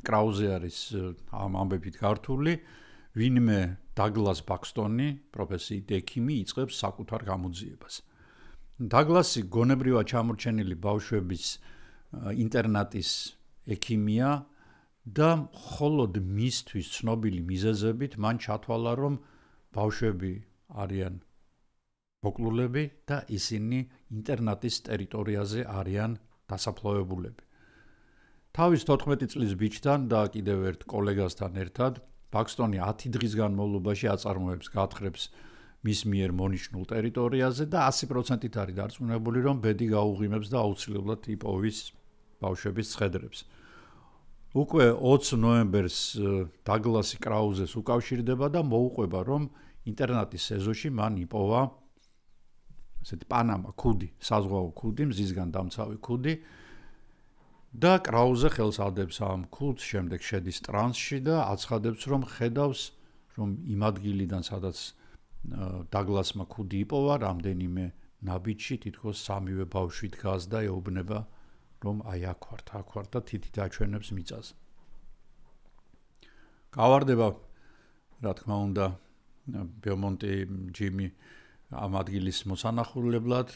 კრაუზე არის ამ ამბებით გართული, ვინმე დაგლას ბაქსტონი, პროფესიით ექიმი, იწყებს საკუთარ გამოძიებას. დაგლასი გონებრივად ჩამორჩენილი ბავშვების ინტერნატის ექიმია და მხოლოდ მისთვის ცნობილი მიზეზებით მან ჩათვალა, რომ ბავშვები არიან მოკლულები და ისინი ინტერნატის ტერიტორიაზე არიან დასაფლავებულები. თავის 14 წლის ბიჭთან და კიდევ ერთ კოლეგასთან ერთად ბაქსტონი 10 დღის განმავლობაში აწარმოებს გათხრებს მის მიერ მონიშნულ ტერიტორიაზე და 100%-ით არის დარწმუნებული, რომ ბედი გაუღიმებს და აუცილებლად იპოვის ბავშვების ცხედრებს. უკვე 20 ნოემბერს დაგლასი კრაუზეს უკავშირდება და მოუყვება, რომ ინტერნატის ეზოში მან იპოვა ესეთი პანამა ქუდი, საზღვაო ქუდი, მზისგან დამცავი ქუდი და კრაუზე ხელს ადებს ამ ქუდს, შემდეგ შედის ტრანსში და აცხადებს, რომ ხედავს, რომ იმ ადგილიდან, სადაც დაგლასმა ქუდი იპოვა, რამდენიმე ნაბიჯში თითქოს 3-ვე ბავშვი დგას და ეუბნება, რომ აი აქ ვარ და თითით აჩვენებს მიწაზე. გავარდება, რა თქმა უნდა, ბელმონტი ჯიმი ამ ადგილის მოსანახულებლად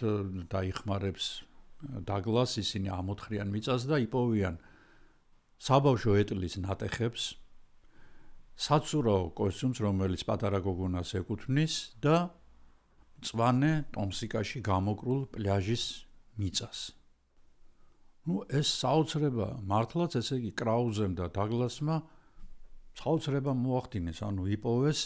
დაიხმარებს დაგლას, ისინი ამოთხრიან მიწას და იპოვიან საბავშვო ეტლის ნატეხებს, საცურაო კოსტიუმს, რომელიც პატარა გოგონას ეკუთვნის და მწვანე ტომსიკაში გამოკრულ პლაჟის მიწას. ეს საოცრება მართლაც, ესე იგი კრაუზემ და დაგლასმა საოცრება მოახდინეს, იპოვეს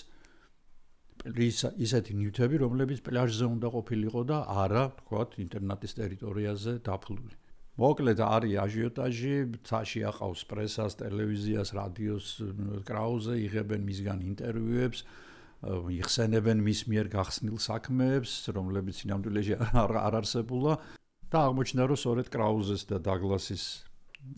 ისეთი ნივთები, რომლებიც პლაჟზე უნდა ყოფილიყო და არა, თქვათ, ინტერნატის ტერიტორიაზე დაფლული. მოკლედ არის აჟიოტაჟი, ცაში აყავს პრესას, ტელევიზიას, რადიოს, კრაუზე იღებენ მისგან ინტერვიუებს, იხსენებენ მის მიერ გახსნილ საქმეებს, რომლებიც სინამდვილეში არ არსებულა და აღმოჩნდა, რომ სწორედ კრაუზეს და დაგლასის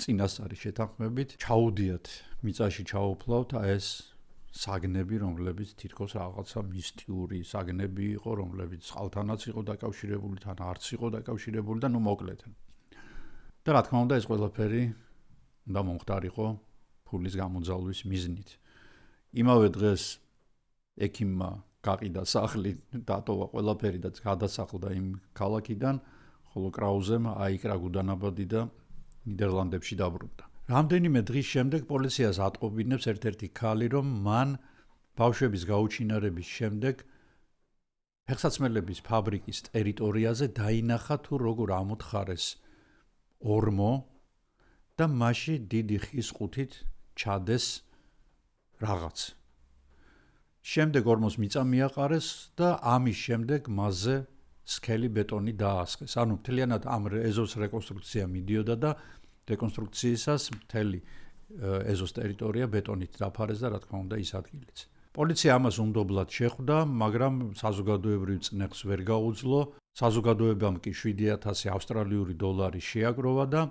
წინასწარი შეთანხმებით ჩაუდიათ მიწაში ჩაუფლავთ ეს საგნები, რომლებიც თითქოს რაღაცა მისტიური საგნები იყო, რომლებიც წყალთანაც იყო დაკავშირებული, თან არც იყო დაკავშირებული და მოკლედ. და რა თქმა უნდა, ეს ყველაფერი უნდა მომხდარიყო ფულის გამოძალვის მიზნით. იმავე დღეს ექიმმა გაყიდა სახლი, დატოვა ყველაფერი და გადასახლდა იმ ქალაქიდან, ხოლო კრაუზემ აიკრა გუდანაბადი და ნიდერლანდებში დაბრუნდა. რამდენიმე დღის შემდეგ პოლიციას ატყობინებს ერთ-ერთი ქალი, რომ მან ბავშვების გაუჩინარების შემდეგ ფეხსაცმელების ფაბრიკის ტერიტორიაზე დაინახა, თუ როგორ ამოთხარეს ორმო და მასში დიდი ხის ყუთით ჩადეს რაღაც. შემდეგ ორმოს მიწა მიაყარეს და ამის შემდეგ მასზე სქელი ბეტონი დაასხეს. ანუ მთლიანად ამ ეზოს რეკონსტრუქცია მიდიოდა და რეკონსტრუქციისას მთელი ეზოს ტერიტორია ბეტონით დაფარეს და რა თქმა უნდა ის ადგილიც. პოლიცია ამას უნდობლად შეხვდა, მაგრამ საზოგადოებრივ წნეხს ვერ გაუძლო. საზოგადოებამ კი 7,000 ავსტრალიური დოლარი შეაგროვა და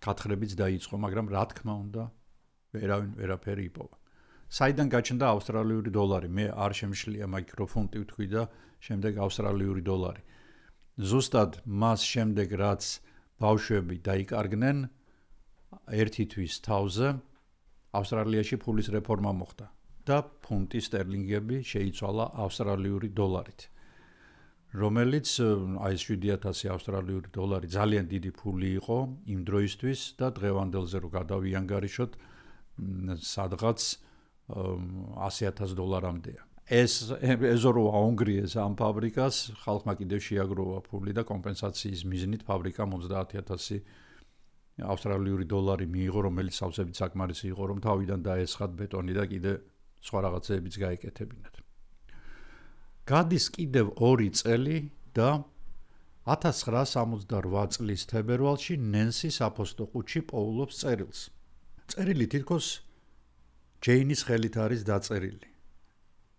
გათხრებიც დაიწყო, მაგრამ რა თქმა უნდა ვერავინ ვერაფერი იპოვა. საიდან გაჩნდა ავსტრალიური დოლარი? მე არ შემშლია მიკროფონი ვთქვი და შემდეგ ავსტრალიური დოლარი. ზუსტად მას შემდეგ რაც ბავშვები დაიკარგნენ ერთი თვის თავზე ავსტრალიაში ფულის რეფორმა მოხდა და ფუნტი სტერლინგები შეიცვალა ავსტრალიური დოლარით, რომელიც აი 7,000 ავსტრალიური დოლარი ძალიან დიდი ფული იყო იმ დროისთვის და დღევანდელზე რო გადავიანგარიშოთ სადღაც 100,000 დოლარამდეა. ეს ეზო რო აუნგრიეს ამ ფაბრიკას, ხალხმა კიდევ შეაგროვა ფული და კომპენსაციის მიზნით ფაბრიკამ 30,000 ავსტრალიური დოლარი მიიღო, რომელიც სავსებით საკმარისი იყო, რომ თავიდან დაესხათ ბეტონი და კიდე სხვა რაღაცეებიც გაეკეთებინათ. გადის კიდევ 2 წელი და 1968 წლის თებერვალში ნენსი საფოსტო-ყუთში პოულობს წერილს. წერილი თითქოს ჯეინის ხელით არის დაწერილი.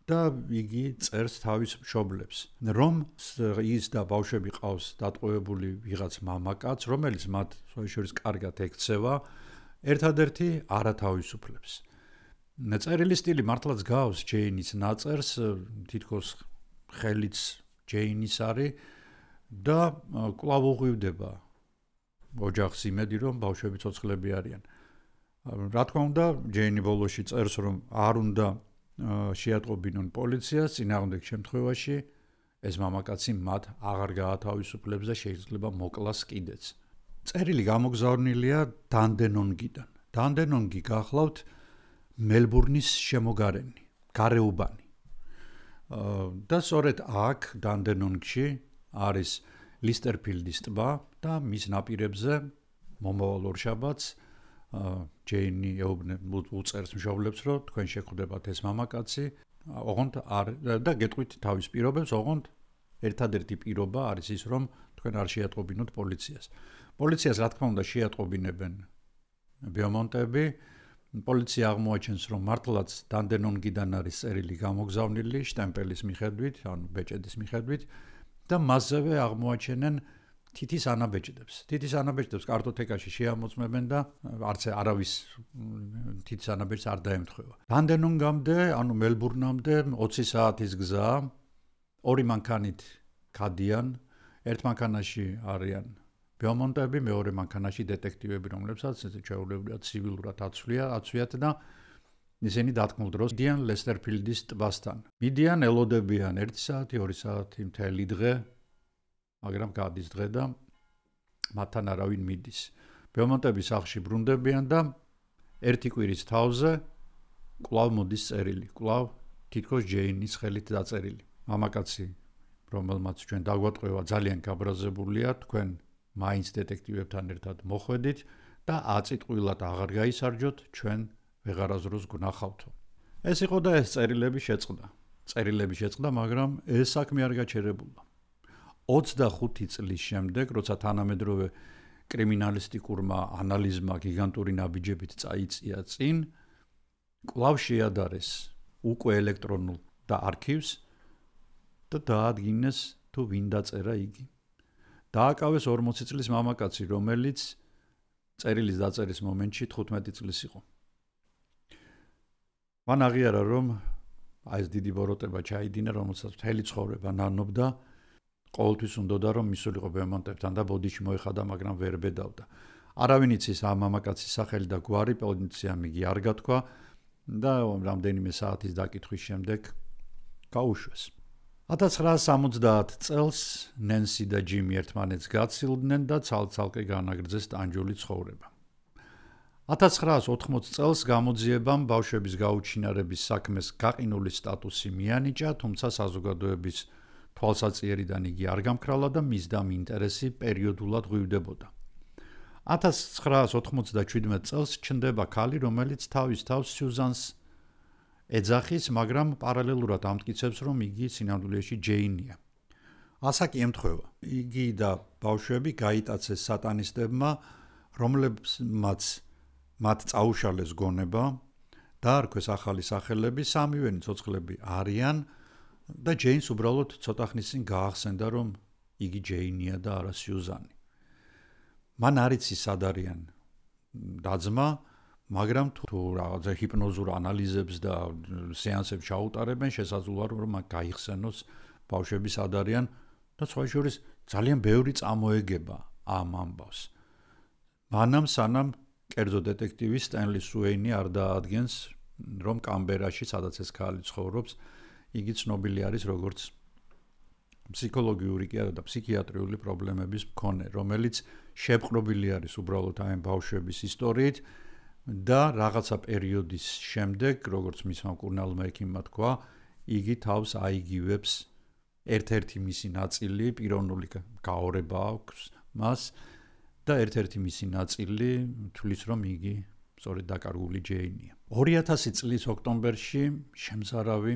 და იგი წერს თავის მშობლებს, რომ ის და ბავშვები ყავს დატყვევებული ვიღაც მამაკაც, რომელიც მათ შორის კარგად ექცევა, ერთადერთი არათავისუფლებს. წერილი სტილი მართლაც გავს ჯეინის ნაწერს, თითქოს ხელიც ჯეინის არის და კვლავ უღვივდება ოჯახს იმედი, რომ ბავშვები ცოცხლები არიან. რა თქმა უნდა, ჯეინი ბოლოში წერს, რომ არ უნდა შეატყობინონ პოლიციას, წინააღმდეგ შემთხვევაში ეს მამაკაცი მათ აღარ გაათავისუფლებს და შეიძლება მოკლას კიდეც. წერილი გამოგზავნილია დანდენონგიდან. დანდენონგი გახლავთ მელბურნის შემოგარენი, გარეუბანი. და სწორედ აქ დანდენონგში არის ლისტერფილდის ტბა და მის ნაპირებზე მომავალ ორშაბათს ჯეინი უწერს მშობლებს, რომ თქვენ შეხვდებათ ეს მამაკაცი, ოღონდ და გეტყვით თავის პირობებს, ოღონდ ერთადერთი პირობა არის ის, რომ თქვენ არ შეატყობინოთ პოლიციას. პოლიციას რა თქმა უნდა შეატყობინებენ ბიომონტები. პოლიცია აღმოაჩენს, რომ მართლაც დანდენონგიდან არის წერილი გამოგზავნილი შტემპელის მიხედვით, ანუ ბეჭედის მიხედვით და მასზევე აღმოაჩენენ თითის ანაბეჭდებს. თითის ანაბეჭდებს კარტოტეკაში შეამოწმებენ და არც არავის თითის ანაბეჭდს არ დაემთხვევა. დანდენონგამდე, ანუ მელბურნამდე 20 საათის გზა, ორი მანქანით ქადიან, ერთ მანქანაში არიან ბიომონტები, მეორე მანქანაში დეტექტივები, რომლებსაც შეუძლებელია ცივილურად აცვიათ და ისინი დათქმულ დროს მიდიან ლესტერფილდის ტბასთან. მიდიან, ელოდებიან 1 საათი, 2 საათი, მთელი დღე, მაგრამ გადის დღე და მათთან არავინ მიდის. ბიომონტები სახლში ბრუნდებიან და ერთი კვირის თავზე კვლავ მოდის წერილი, კვლავ თითქოს ჯეინის ხელით დაწერილი. მამაკაცი, რომელმაც ჩვენ დაგვატყვევა, ძალიან გაბრაზებულია, თქვენ მაინც დეტექტივებთან ერთად მოხვედით და აწიტყვილად აღარ გაისარჯოთ, ჩვენ ვეღარაზროს გნახავთო. ეს იყო და ეს წერილები შეწყდა, მაგრამ ეს საქმე არ გაჩერებულა. 25 წლის შემდეგ, როცა თანამედროვე კრიმინალისტიკურმა ანალიზმა გიგანტური ნაბიჯებით წაიწია წინ, კვლავ შეადარეს უკვე ელექტრონულ და არქივს და დაადგინეს თუ ვინ დაწერა იგი. დააკავეს 40 წლის მამაკაცი, რომელიც წერილის დაწერის მომენტში 15 წლის იყო. მან აღიარა, რომ ეს დიდი ბოროტება ჩაიდინა, რომელსაც მთელი ცხოვრება ნანობდა, ყოველთვის უნდოდა, რომ მისულიყო ბიომონტებთან და ბოდიში მოეხადა, მაგრამ ვერ ბედავდა. არავინ იცის ამ მამაკაცის სახელი და გვარი, პოლიციამ იგი არ გათქვა და რამდენიმე საათის დაკითხვის შემდეგ გაუშვეს. 1970 წელს ნენსი და ჯიმი ერთმანეთს გაცილდნენ და ცალ-ცალკე განაგრძეს ტანჯული ცხოვრება. 1980 წელს გამოძიებამ ბავშვების გაუჩინარების საქმეს გაყინული სტატუსი მიანიჭა, თუმცა საზოგადოების თვალსაჩინარიდან იგი არ გამქრალა და მის დამ ინტერესი პერიოდულად ღვივდებოდა. 1997 წელს ჩნდება ქალი, რომელიც თავის თავს სიუზანს ეძახის, მაგრამ პარალელურად ამტკიცებს, რომ იგი სინამდვილეში ჯეინია. ასაკი ემთხვევა. იგი და ბავშვები გაიტაცეს სატანისტებმა, რომლებმაც მათ წაუშალეს გონება, დაარქვეს ახალი სახელები, სამივენი ცოცხლები არიან და ჯეინს უბრალოდ ცოტა ხნის წინ გაახსენდა, რომ იგი ჯეინია და არა სიუზანი. მან არ იცის სად არიან და-ძმა, მაგრამ თუ რაღაცა ჰიპნოზურ ანალიზებს და სეანსებს ჩაუტარებენ, შესაძლოა რომ მათ გაიხსენოს ბავშვები სად არიან და სხვა შორის ძალიან ბევრი წამოეგება ამ ამბავს. მანამ სანამ კერძო დეტექტივის სტენლი სუეინი არ დაადგენს, რომ კამბერაში, სადაც ეს ქალი ცხოვრობს, იგი ცნობილი არის როგორც ფსიქოლოგიური კი არა და ფსიქიატრიული პრობლემების მქონე, რომელიც შეპყრობილი არის უბრალოდ ამ ბავშვების ისტორიით და რაღაცა პერიოდის შემდეგ, როგორც მისმა მკურნალმა ექიმმა თქვა, იგი თავს აიგივებს ერთ-ერთი მისი ნაწილი, პიროვნული გაორება აქვს მას და ერთ-ერთი მისი ნაწილი თვლის, რომ იგი სწორედ დაკარგული ჯეინია. 2000 წლის ოქტომბერში შემზარავი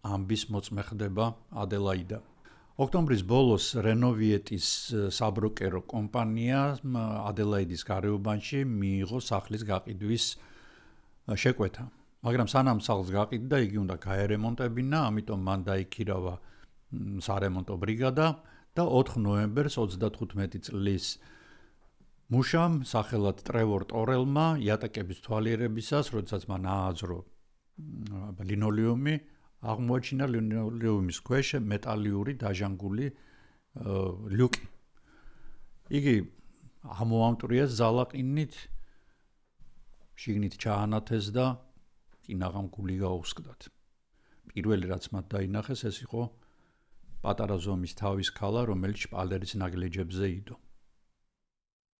ამბის მოწმე ხდება ადელაიდა. ოქტომბრის ბოლოს რენოვიეტის საბროკერო კომპანია ადელაიდის გარეუბანში მიიღო სახლის გაყიდვის შეკვეთა. მაგრამ სანამ სახლს გაყიდდა, იგი უნდა გაერემონტებინა, ამიტომ მან დაიქირავა სარემონტო ბრიგადა და 4 ნოემბერს 35 წლის მუშამ სახელად ტრევორ ტორელმა იატაკების თვალიერებისას, როდესაც მან ააძრო ლინოლეუმი, აღმოაჩინა ლინოლეუმის ქვეშ მეტალიური დაჟანგული ლიუკი. იგი ამოამტრიეს ზალაყინით, შიგნით ჩაანათეს და კინაღამ გული გაუსკდათ. პირველი რაც მათ დაინახეს, ეს იყო პატარა ზომის თავის ქალა, რომელიც შპალერის ნაგლეჯებზე იდო.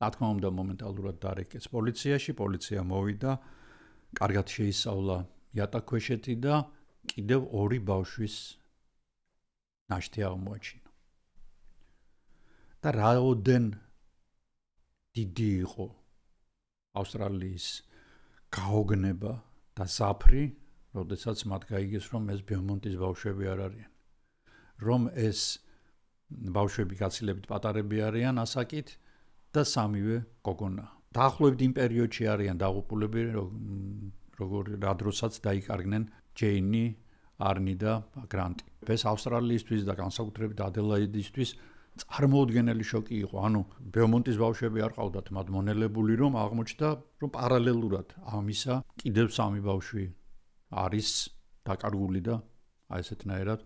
რა თქმა უნდა, მომენტალურად დარეკეს პოლიციაში, პოლიცია მოვიდა, კარგად შეისწავლა იატაკქვეშეთი და კიდევ 2 ბავშვის ნაშთი აღმოაჩინა. და რაოდენ დიდი იყო ავსტრალიის გაოგნება და საფრი, როდესაც მათ გაიგეს, რომ ეს ბიომონტის ბავშვები არ არიან. რომ ეს ბავშვები გაცილებით პატარები არიან ასაკით და სამივე გოგონა. დაახლოებით იმ პერიოდში არიან დაღუპულები, რა დროსაც დაიკარგნენ ჯეინი, არნი და გრანტი. ეს ავსტრალიისთვის და განსაკუთრებით ადელაიდისთვის წარმოუდგენელი შოკი იყო. ანუ ბიომონტის ბავშვები არ ყავდათ მათ მონელებული, რომ აღმოჩნდა, რომ პარალელურად ამისა კიდევ 3 ბავშვი არის დაკარგული და აი ესეთნაირად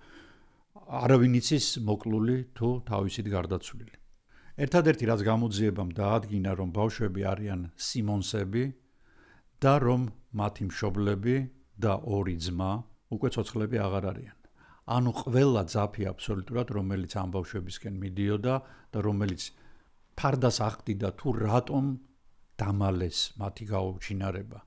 არავინ იცის მოკლული თუ თავისით გარდაცვლილი. ერთადერთი რაც გამოძიებამ დაადგინა, რომ ბავშვები არიან სიმონსები და რომ მათი მშობლები და 2 ძმა უკვე ცოცხლები აღარ არიან. ანუ ყველა ძაფი აბსოლუტურად, რომელიც ამ ბავშვებისკენ მიდიოდა და რომელიც ფარდას აღდიდა თუ რატომ დამალეს მათი გაუჩინარება,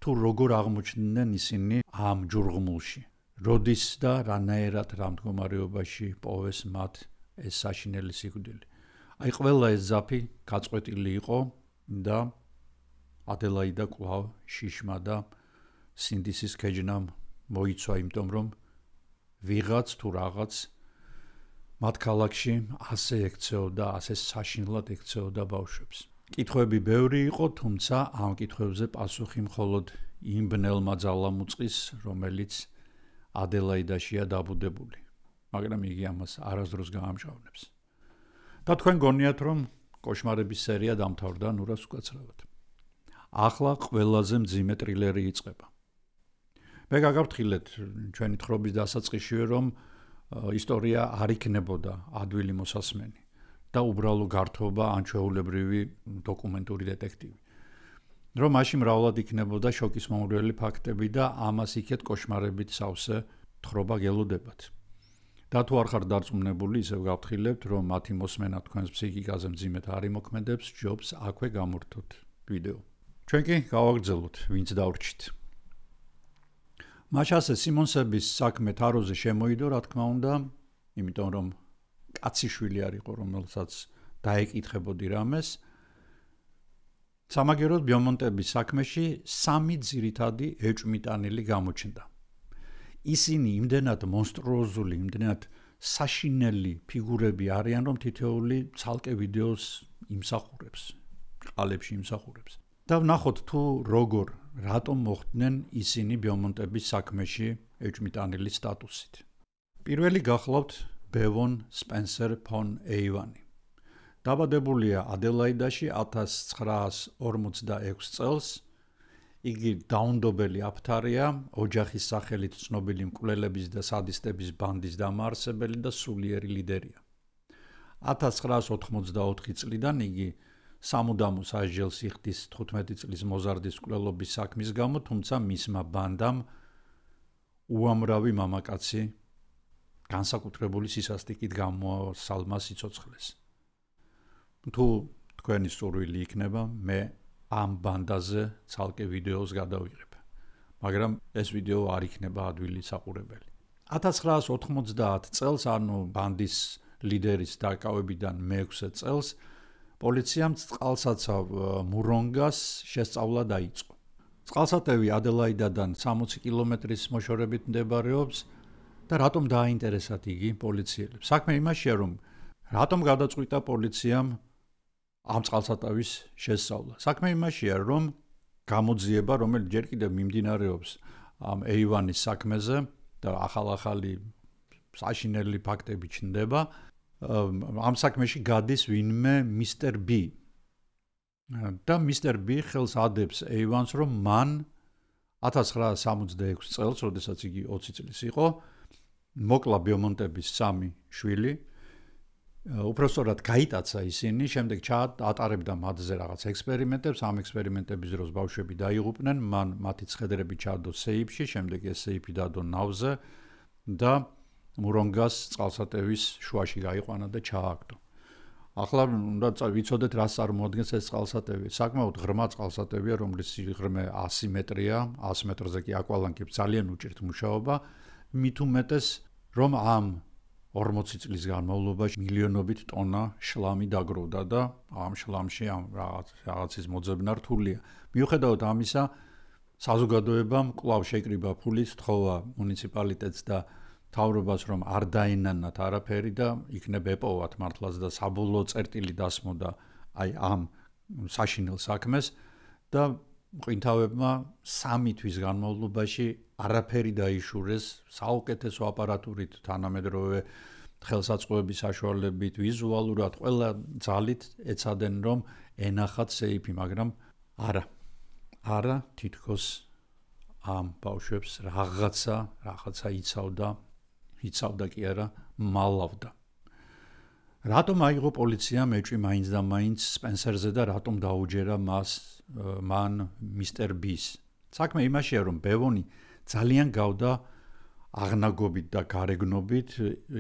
თუ როგორ აღმოჩნდნენ ისინი ამ ჯურღმულში, როდის და რანაირად რა მდგომარეობაში პოვეს მათ ეს საშინელი სიკვდილი. აი ყველა ეს ძაფი გაწყვეტილი იყო და ადელაიდა კვლავ შიშმა და სინდისის ქეჯნამ მოიცვა, იმიტომ რომ ვიღაც თუ რაღაც მათ ქალაქში ასე ექცეოდა, ასე საშინლად ექცეოდა ბავშვებს. კითხვები ბევრი იყო, თუმცა ამ კითხვებზე პასუხი მხოლოდ იმ ბნელმა ძალამუწყის, რომელიც ადელაიდაშია დაბუდებული. მაგრამ იგი ამას არასდროს გაამჟღავნებს. და თქვენ გონიათ, რომ კოშმარების სერია დამთავრდა ნურას უკაცრავად. ახლა ყველაზე მძიმე ტრილერი იწყება. მე გაგაფრთხილეთ ჩვენი თხრობის დასაწყისშივე, რომ ისტორია არ იქნებოდა ადვილი მოსასმენი და უბრალო გართობა ან ჩვეულებრივი დოკუმენტური დეტექტივი. რომ მაშინ მრავლად იქნებოდა შოკის მომრველი ფაქტები და ამას იქეთ კოშმარებით სავსე თხრობა გელოდებათ. და თუ არ ხართ დარწმუნებული, ისევ გავფრთხილებთ, რომ მათი მოსმენა თქვენს ფსიქიკაზე მძიმედ არ იმოქმედებს, ჯობს აქვე გამორთოთ ვიდეო. ჩვენ კი გავაგრძელოთ, ვინც დავრჩით. მაშასე სიმონსების საქმე თაროზე შემოიდო, რა თქმა უნდა, იმიტომ რომ კაციშვილი არ იყო, რომელსაც დაეკითხებოდი რამეს. სამაგეროდ ბიომონტების საქმეში 3 ძირითადი ეჭვმიტანილი გამოჩნდა. ისინი იმდენად მონსტრუოზული, იმდენად საშინელი ფიგურები არიან, რომ თითოეული ცალკე ვიდეოს იმსახურებს, ყალებში იმსახურებს. და ვნახოთ თუ როგორ, რატომ მოხდნენ ისინი ბიომონტების საქმეში ეჭვმიტანილი სტატუსით. პირველი გახლავთ ბევონ სპენსერ ფონ ეივანი. დაბადებულია ადელაიდაში 1946 წელს. იგი დაუნდობელი აფთარია, ოჯახის სახელით ცნობილი მკვლელების და სადისტების ბანდის დამაარსებელი და სულიერი ლიდერია. 1984 წლიდან იგი სამუდამო სასჯელს იხდის 15 წლის მოზარდის მკვლელობის საქმის გამო, თუმცა მისმა ბანდამ უამრავი მამაკაცი განსაკუთრებული სისასტიკით გამოსალმა სიცოცხლეს. თუ თქვენი სურვილი იქნება, მე ამ ბანდაზე ცალკე ვიდეოს გადავიღებ. მაგრამ ეს ვიდეო არ იქნება ადვილი საყურებელი. 1990 წელს, ანუ ბანდის ლიდერის დაკავებიდან მე-6 წელს, პოლიციამ წყალსაცავ მურონგას შესწავლა დაიწყო. წყალსატევი ადელაიდადან 60 კილომეტრის მოშორებით მდებარეობს და რატომ დააინტერესათ იგი პოლიციელებს? საქმე იმაშია, რომ რატომ გადაწყვიტა პოლიციამ ამ წყალსატევის შესწავლა. საქმე იმაშია, რომ გამოძიება, რომელიც ჯერ კიდევ მიმდინარეობს ამ ეივანის საქმეზე და ახალ-ახალი საშინელი ფაქტები ჩნდება, ამ საქმეში გადის ვინმე მისტერ ბი. და მისტერ ბი ხელს ადებს ეივანს, რომ მან 1966 წელს, როდესაც იგი 20 წლის იყო, მოკლა ბიომონტების 3 შვილი. უпростоრად გაიტაცა ისინი, შემდეგ ატარებდა მათზე რაღაც ექსპერიმენტებს, ამ ექსპერიმენტების დროს ბავშვები დაიღუპნენ, მან მათი ცხედრები ჩადო სეიფში, შემდეგ ეს სეიფი დადო ნავზე და მურონგას წყალსატევის შუაში გაიყვანა და ჩააგდო. ახლა უნდა ვიცოდეთ, რას წარმოადგენს ეს წყალსატევი. საკმაოდ ღრმა წყალსატევია, რომლის სიღრმე 100 მეტრია, 100 მეტრზე კი აკვალანქებს ძალიან უჭირთ მუშაობა, მით უმეტეს, რომ ამ 40 წლის განმავლობაში მილიონობით ტონა შლამი დაგროვდა და ამ შლამში ამ რაღაცის მოძებნა რთულია. მიუხედავად ამისა, საზოგადოებამ კვლავ შეკრიბა ფულით, თხოვა მუნიციპალიტეტს და თავრობას, რომ არ დაენანათ არაფერი და იქნებ ეპოვათ მართლაც და საბოლოო წერტილი დასმოდა აი ამ საშინელ საქმეს და მყინთავებმა 3 თვის განმავლობაში არაფერი დაიშურეს საუკეთესო აპარატურით, თანამედროვე ხელსაწყოების საშუალებით, ვიზუალურად ყველა ძალით ეცადნენ, რომ ენახათ სეიფი, მაგრამ არა თითქოს ამ ბავშვებს რაღაცა იცავდა კი არა, მალავდა. რატომ აიღო პოლიციამ ეჭვი მაინც და მაინც სპენსერზე და რატომ დაუჯერა მან მისტერ ბის? საქმე იმაშია, რომ ბევონი ძალიან გავდა აღნაგობით და გარეგნობით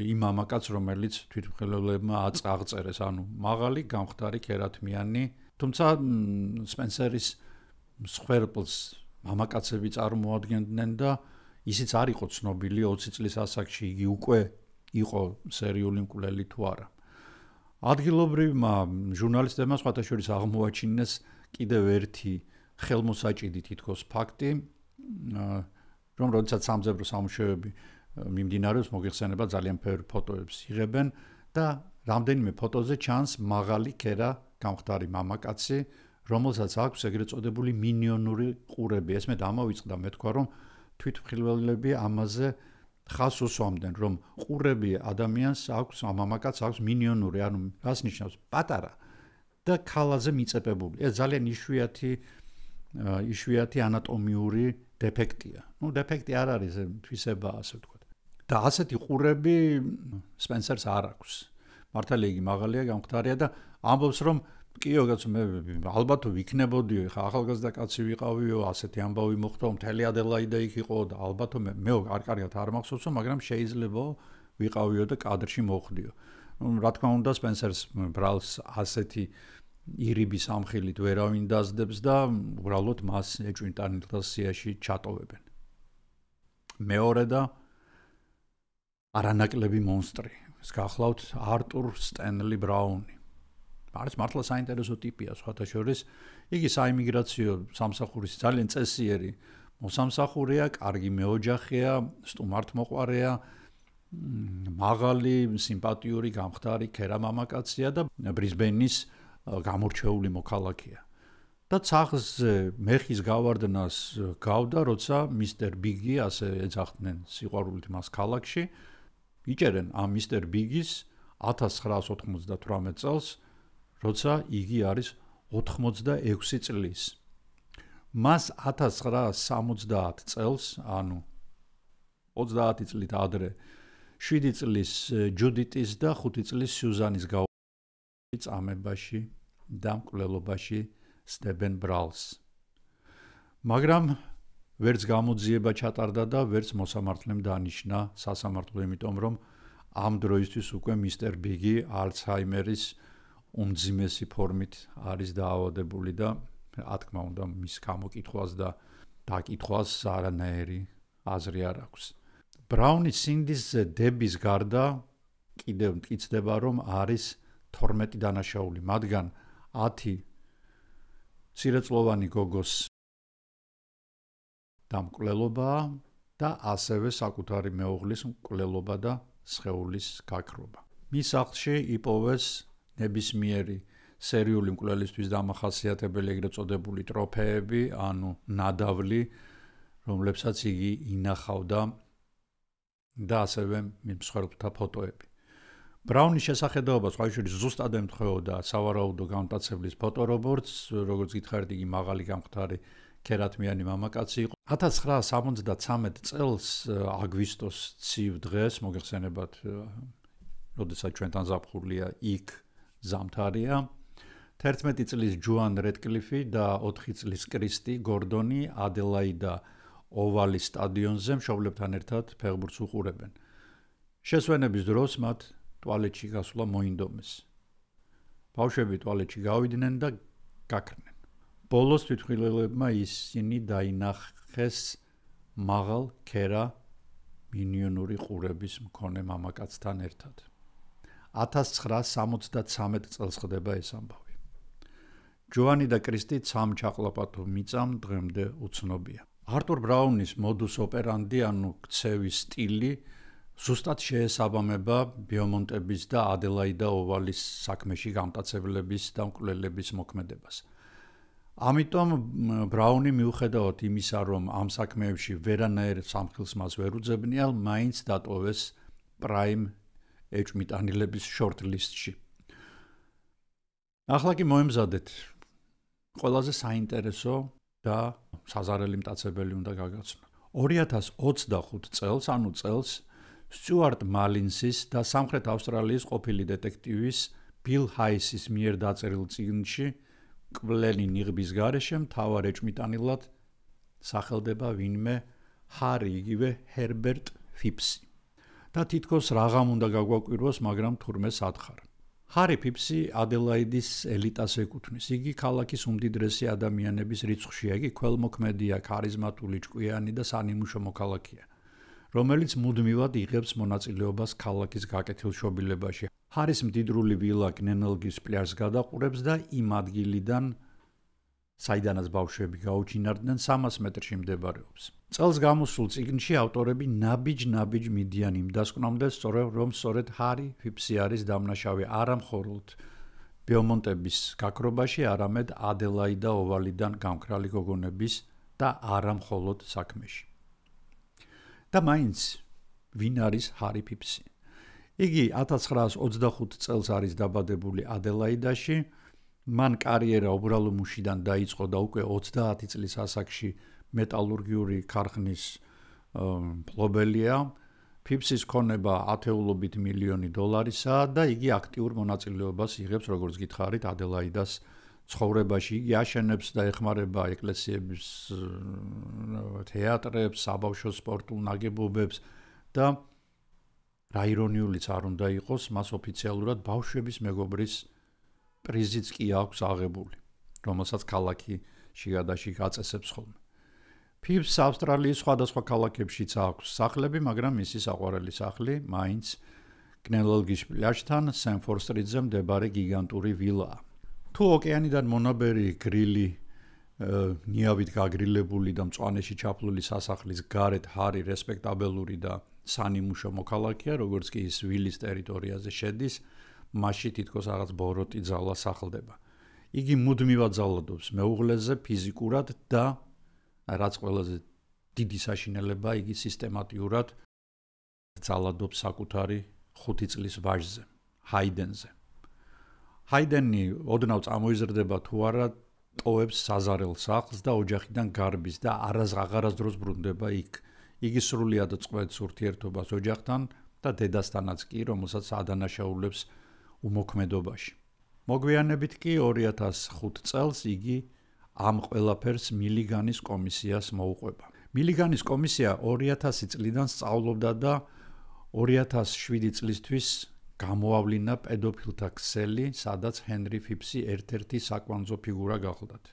იმ მამაკაც, რომელიც თვითმხილველებმა აღწერეს, ანუ მაღალი, გამხდარი, ქერათმიანი, თუმცა სპენსერის მსხვერპლს მამაკაცები წარმოადგენდნენ და ისიც არ იყო ცნობილი 20 წლის ასაკში იგი უკვე იყო სერიული მკვლელი თუ არა. ადგილობრივმა ჟურნალისტებმა სხვათა შორის აღმოაჩინეს კიდევ ერთი ხელმოსაჭიდი თითქოს ფაქტი, რომ როდესაც სამძებრო სამუშაოები მიმდინარეობს, მოგეხსენება ძალიან ბევრ ფოტოებს იღებენ და რამდენიმე ფოტოზე ჩანს მაღალი ქერა გამხდარი მამაკაცი, რომელსაც აქვს ეგრეთ წოდებული მინიონური ყურები. ეს მე დამოვიწყდა, მე თქვა, რომ თვითმხილველები ამაზე ხას უსვამდნენ, რომ ყურები ადამიანს აქვს, მამაკაცს აქვს მინიონური, ანუ რას ნიშნავს? პატარა და ქალაზე მიწებებული. ეს ძალიან იშვიათი ანატომიური დეფექტია. დეფექტი არ არის, თვისება, ასე ვთქვათ. და ასეთი ყურები სპენსერს არ აქვს. მართალია იგი მაღალია, გამხდარია და ამბობს, რომ კიო კაცო, მე ალბათ ვიქნებოდიო, ხა ახალგაზრდა კაცი ვიყავიო, ასეთი ამბავი მოხდა, მთელი ადელაიდა იქ იყო და ალბათ მე არ კარგად არ მახსოვსო, მაგრამ შეიძლება ვიყავიო და კადრში მოხვდიო. რა თქმა უნდა, სპენსერს ბრალს ასეთი ირიბის ამხილით ვერავინ დაძდებს და უბრალოდ მას ეჭვინტანილთა სიაში ჩატოვებენ. მეორე და არანაკლები მონსტრი. ეს გახლავთ არტურ სტენლი ბრაუნი. არის მართლა საინტერესო ტიპია, სხვათა შორის, იგი საიმიგრაციო სამსახურის ძალიან წესიერი მოსამსახურეა, კარგი მეოჯახეა, სტუმართმოყვარეა, მაღალი, სიმპათიური, გამხდარი ქერა მამაკაცია და ბრისბენის გამორჩეული მოქალაქეა. და ცახზე მეხის გავარდნას გავდა, როცა მისტერ ბიგი, ასე ეძახდნენ სიყვარულით მას ქალაქში, იჭერენ ამ მისტერ ბიგის 1998 წელს, როცა იგი არის 86 წლის. მას 1970 წელს, ანუ 30 წლით ადრე, 7 წლის ჯუდიტის და 5 წლის სიუზანის წამებაში და მკვლელობაში სდებენ ბრალს. მაგრამ ვერც გამოძიება ჩატარდა და ვერც მოსამართლემ დანიშნა სასამართლო, იმიტომ რომ ამ დროისთვის უკვე მისტერ ბიგი ალცჰაიმერის უმძიმესი ფორმით არის დაავადებული და რა თქმა უნდა მის გამოკითხვას და დაკითხვას არანაირი აზრი არ აქვს. ბრაუნის სინდის დების გარდა კიდევ მტკიცდება, რომ არის 12 დანაშაული, მათგან 10 მცირეწლოვანი გოგოს დამკვლელობაა და ასევე საკუთარი მეუღლის მკვლელობა და სხეულის გაქრობა. მის სახლში იპოვეს ნებისმიერი სერიული მკვლელისთვის დამახასიათებელი ეგრეთ წოდებული ტროფეები, ანუ ნადავლი, რომლებსაც იგი ინახავდა და ასევე მსხვერპლთა ფოტოები. ბრაუნის შესახედაობა სხვაიშვილის ზუსტად ემთხვეოდა სავარაუდო გამტაცებლის ფოტორობორტს, როგორც გითხარით, იგი მაღალი გამხდარი ქერათმიანი მამაკაცი იყო. 1973 წელს აგვისტოს ცივ დღეს მოგეხსენებათ, როდესაც ჩვენთან ზაფხულია, იქ ზამთარია. 11 წლის ჯოან რედკლიფი და 4 წლის კრისტი გორდონი ადელაიდა ოვალის სტადიონზე მშობლებთან ერთად ფეხბურთს უყურებენ. შესვენების დროს მათ ტუალეტში გასვლა მოინდომეს. ბავშვები ტუალეტში გავიდნენ და გაქრნენ. ბოლოს თვითმხილველებმა ისინი დაინახეს მაღალ ქერა მინიონური ყურების მქონე მამაკაცთან ერთად. 1973 წელს ხდება ეს ამბავი. ჯოანი და კრისტი სამჩაყლაპათო მიწამ დღემდე უცნობია. არტურ ბრაუნის modus operandi, ანუ ქცევის სტილი, ზუსტად შეესაბამება ბიომონტების და ადელაიდა ოვალის საქმეში გამტაცებლების და მკვლელების მოქმედებას. ამიტომ ბრაუნი მიუხედავად იმისა, რომ ამ საქმეებში ვერანაირ სამხილს მას ვერ უძებნია, მაინც დატოვეს პრაიმ ეჭვმიტანილების შორტ-ლისტში. ახლა კი მოემზადეთ ყველაზე საინტერესო და საზარელი მტაცებელი უნდა გაგაცნო. 2025 წელს, ანუ წელს, სტიუარტ მალინსის და სამხრეთ ავსტრალიის ყოფილი დეტექტივის ბილ ჰაისის მიერ დაწერილ წიგნში კვლელი ნიღბის გარეშე მთავარ ეჭვმიტანილად სახელდება ვინმე ჰარი, იგივე ჰერბერტ ფიფსი. და თითქოსაღამ უნდა გაგვაკვირვოს, მაგრამ თურმე სათხარ. ჰარი ფიფსი ადელაიდის ელიტას ეკუთვნის. იგი ქალაქის უმდიდრესი ადამიანების რიცხვშია. იგი ქველმოქმედია, ქარიზმატული, ჭკვიანი და სანიმუშო მოქალაქეა, რომელიც მუდმივად იღებს მონაწილეობას ქალაქის გაკეთილშობილებაში. ჰარის მდიდრული ვილა გნენელგის პლაჟს გადაყურებს და იმ ადგილიდან, საიდანაც ბავშვები გაუჩინარდნენ, 300 მეტრში მდებარეობს. წელს გამოსულ წიგნში ავტორები ნაბიჯ მიდიან იმ დასკვნამდე, რომ სწორედ ჰარი ფიფსი არის დამნაშავე არა მხოლოდ ბიომონტების გაქრობაში, არამედ ადელაიდა ოვალიდან გამქრალი გოგონების და არა მხოლოდ საქმეში. და მაინც ვინ არის ჰარი ფიფსი? იგი 1925 წელს არის დაბადებული ადელაიდაში. მან კარიერა უბრალო მუშიდან დაიწყო და უკვე 30 წლის ასაკში მეტალურგიული ქარხნის მფლობელია. ფიფსის ქონება ათეულობით მილიონი დოლარისაა და იგი აქტიურ მონაწილეობას იღებს, როგორც გითხარით, ადელაიდას ცხოვრებაში. იგი აშენებს და ეხმარება ეკლესიების თეატრებს, საბავშვო სპორტულ ნაგებობებს და რა ირონიულიც არ უნდა იყოს, მას ოფიციალურად ბავშვების მეგობრის პრიზიც კი აქვს აღებული, რომელსაც ქალაქში გადაშიგ აწესებს ხოლმე. ფიფსს ავსტრალიის სხვადასხვა ქალაქებშიც აქვს სახლები, მაგრამ მისი საყვარელი სახლი მაინც გნენელგის პლაჟთან სენფორდ სტრიტზე მდებარე გიგანტური ვილაა. თუ ოკეანიდან მონაბერი გრილი, ნიავით გაგრილებული და მწვანეში ჩაფლული სასახლის გარეთ ჰარი რესპექტაბელური და სანიმუშო მოქალაქეა, როგორც კი ის ვილის ტერიტორიაზე შედის, მასში თითქოს რაღაც ბოროტი ძალა სახლდება. იგი მუდმივად ძალადობს მეუღლეზე ფიზიკურად და რაც ყველაზე დიდი საშინელება, იგი სისტემატიურად ძალადობს საკუთარი 5 წლის ვაჟზე, ჰაიდენზე. ჰაიდენი ოდნავ წამოიზრდება თუ არა, ტოვებს საზარელ სახლს და ოჯახიდან გარბის და აღარასდროს ბრუნდება იქ. იგი სრულიად წყვეტს ურთიერთობას ოჯახთან და დედასთანაც კი, რომელსაც ადანაშაულებს უმოქმედობაში. მოგვიანებით კი 2005 წელს იგი ამ ყველაფერს მილიგანის კომისიას მოუყვება. მილიგანის კომისია 2000 წლიდან სწავლობდა და 2007 წლისთვის გამოავლინა პედოფილთა ქსელი, სადაც ჰენრი ფიფსი ერთ-ერთი საკვანძო ფიგურა გახლდათ.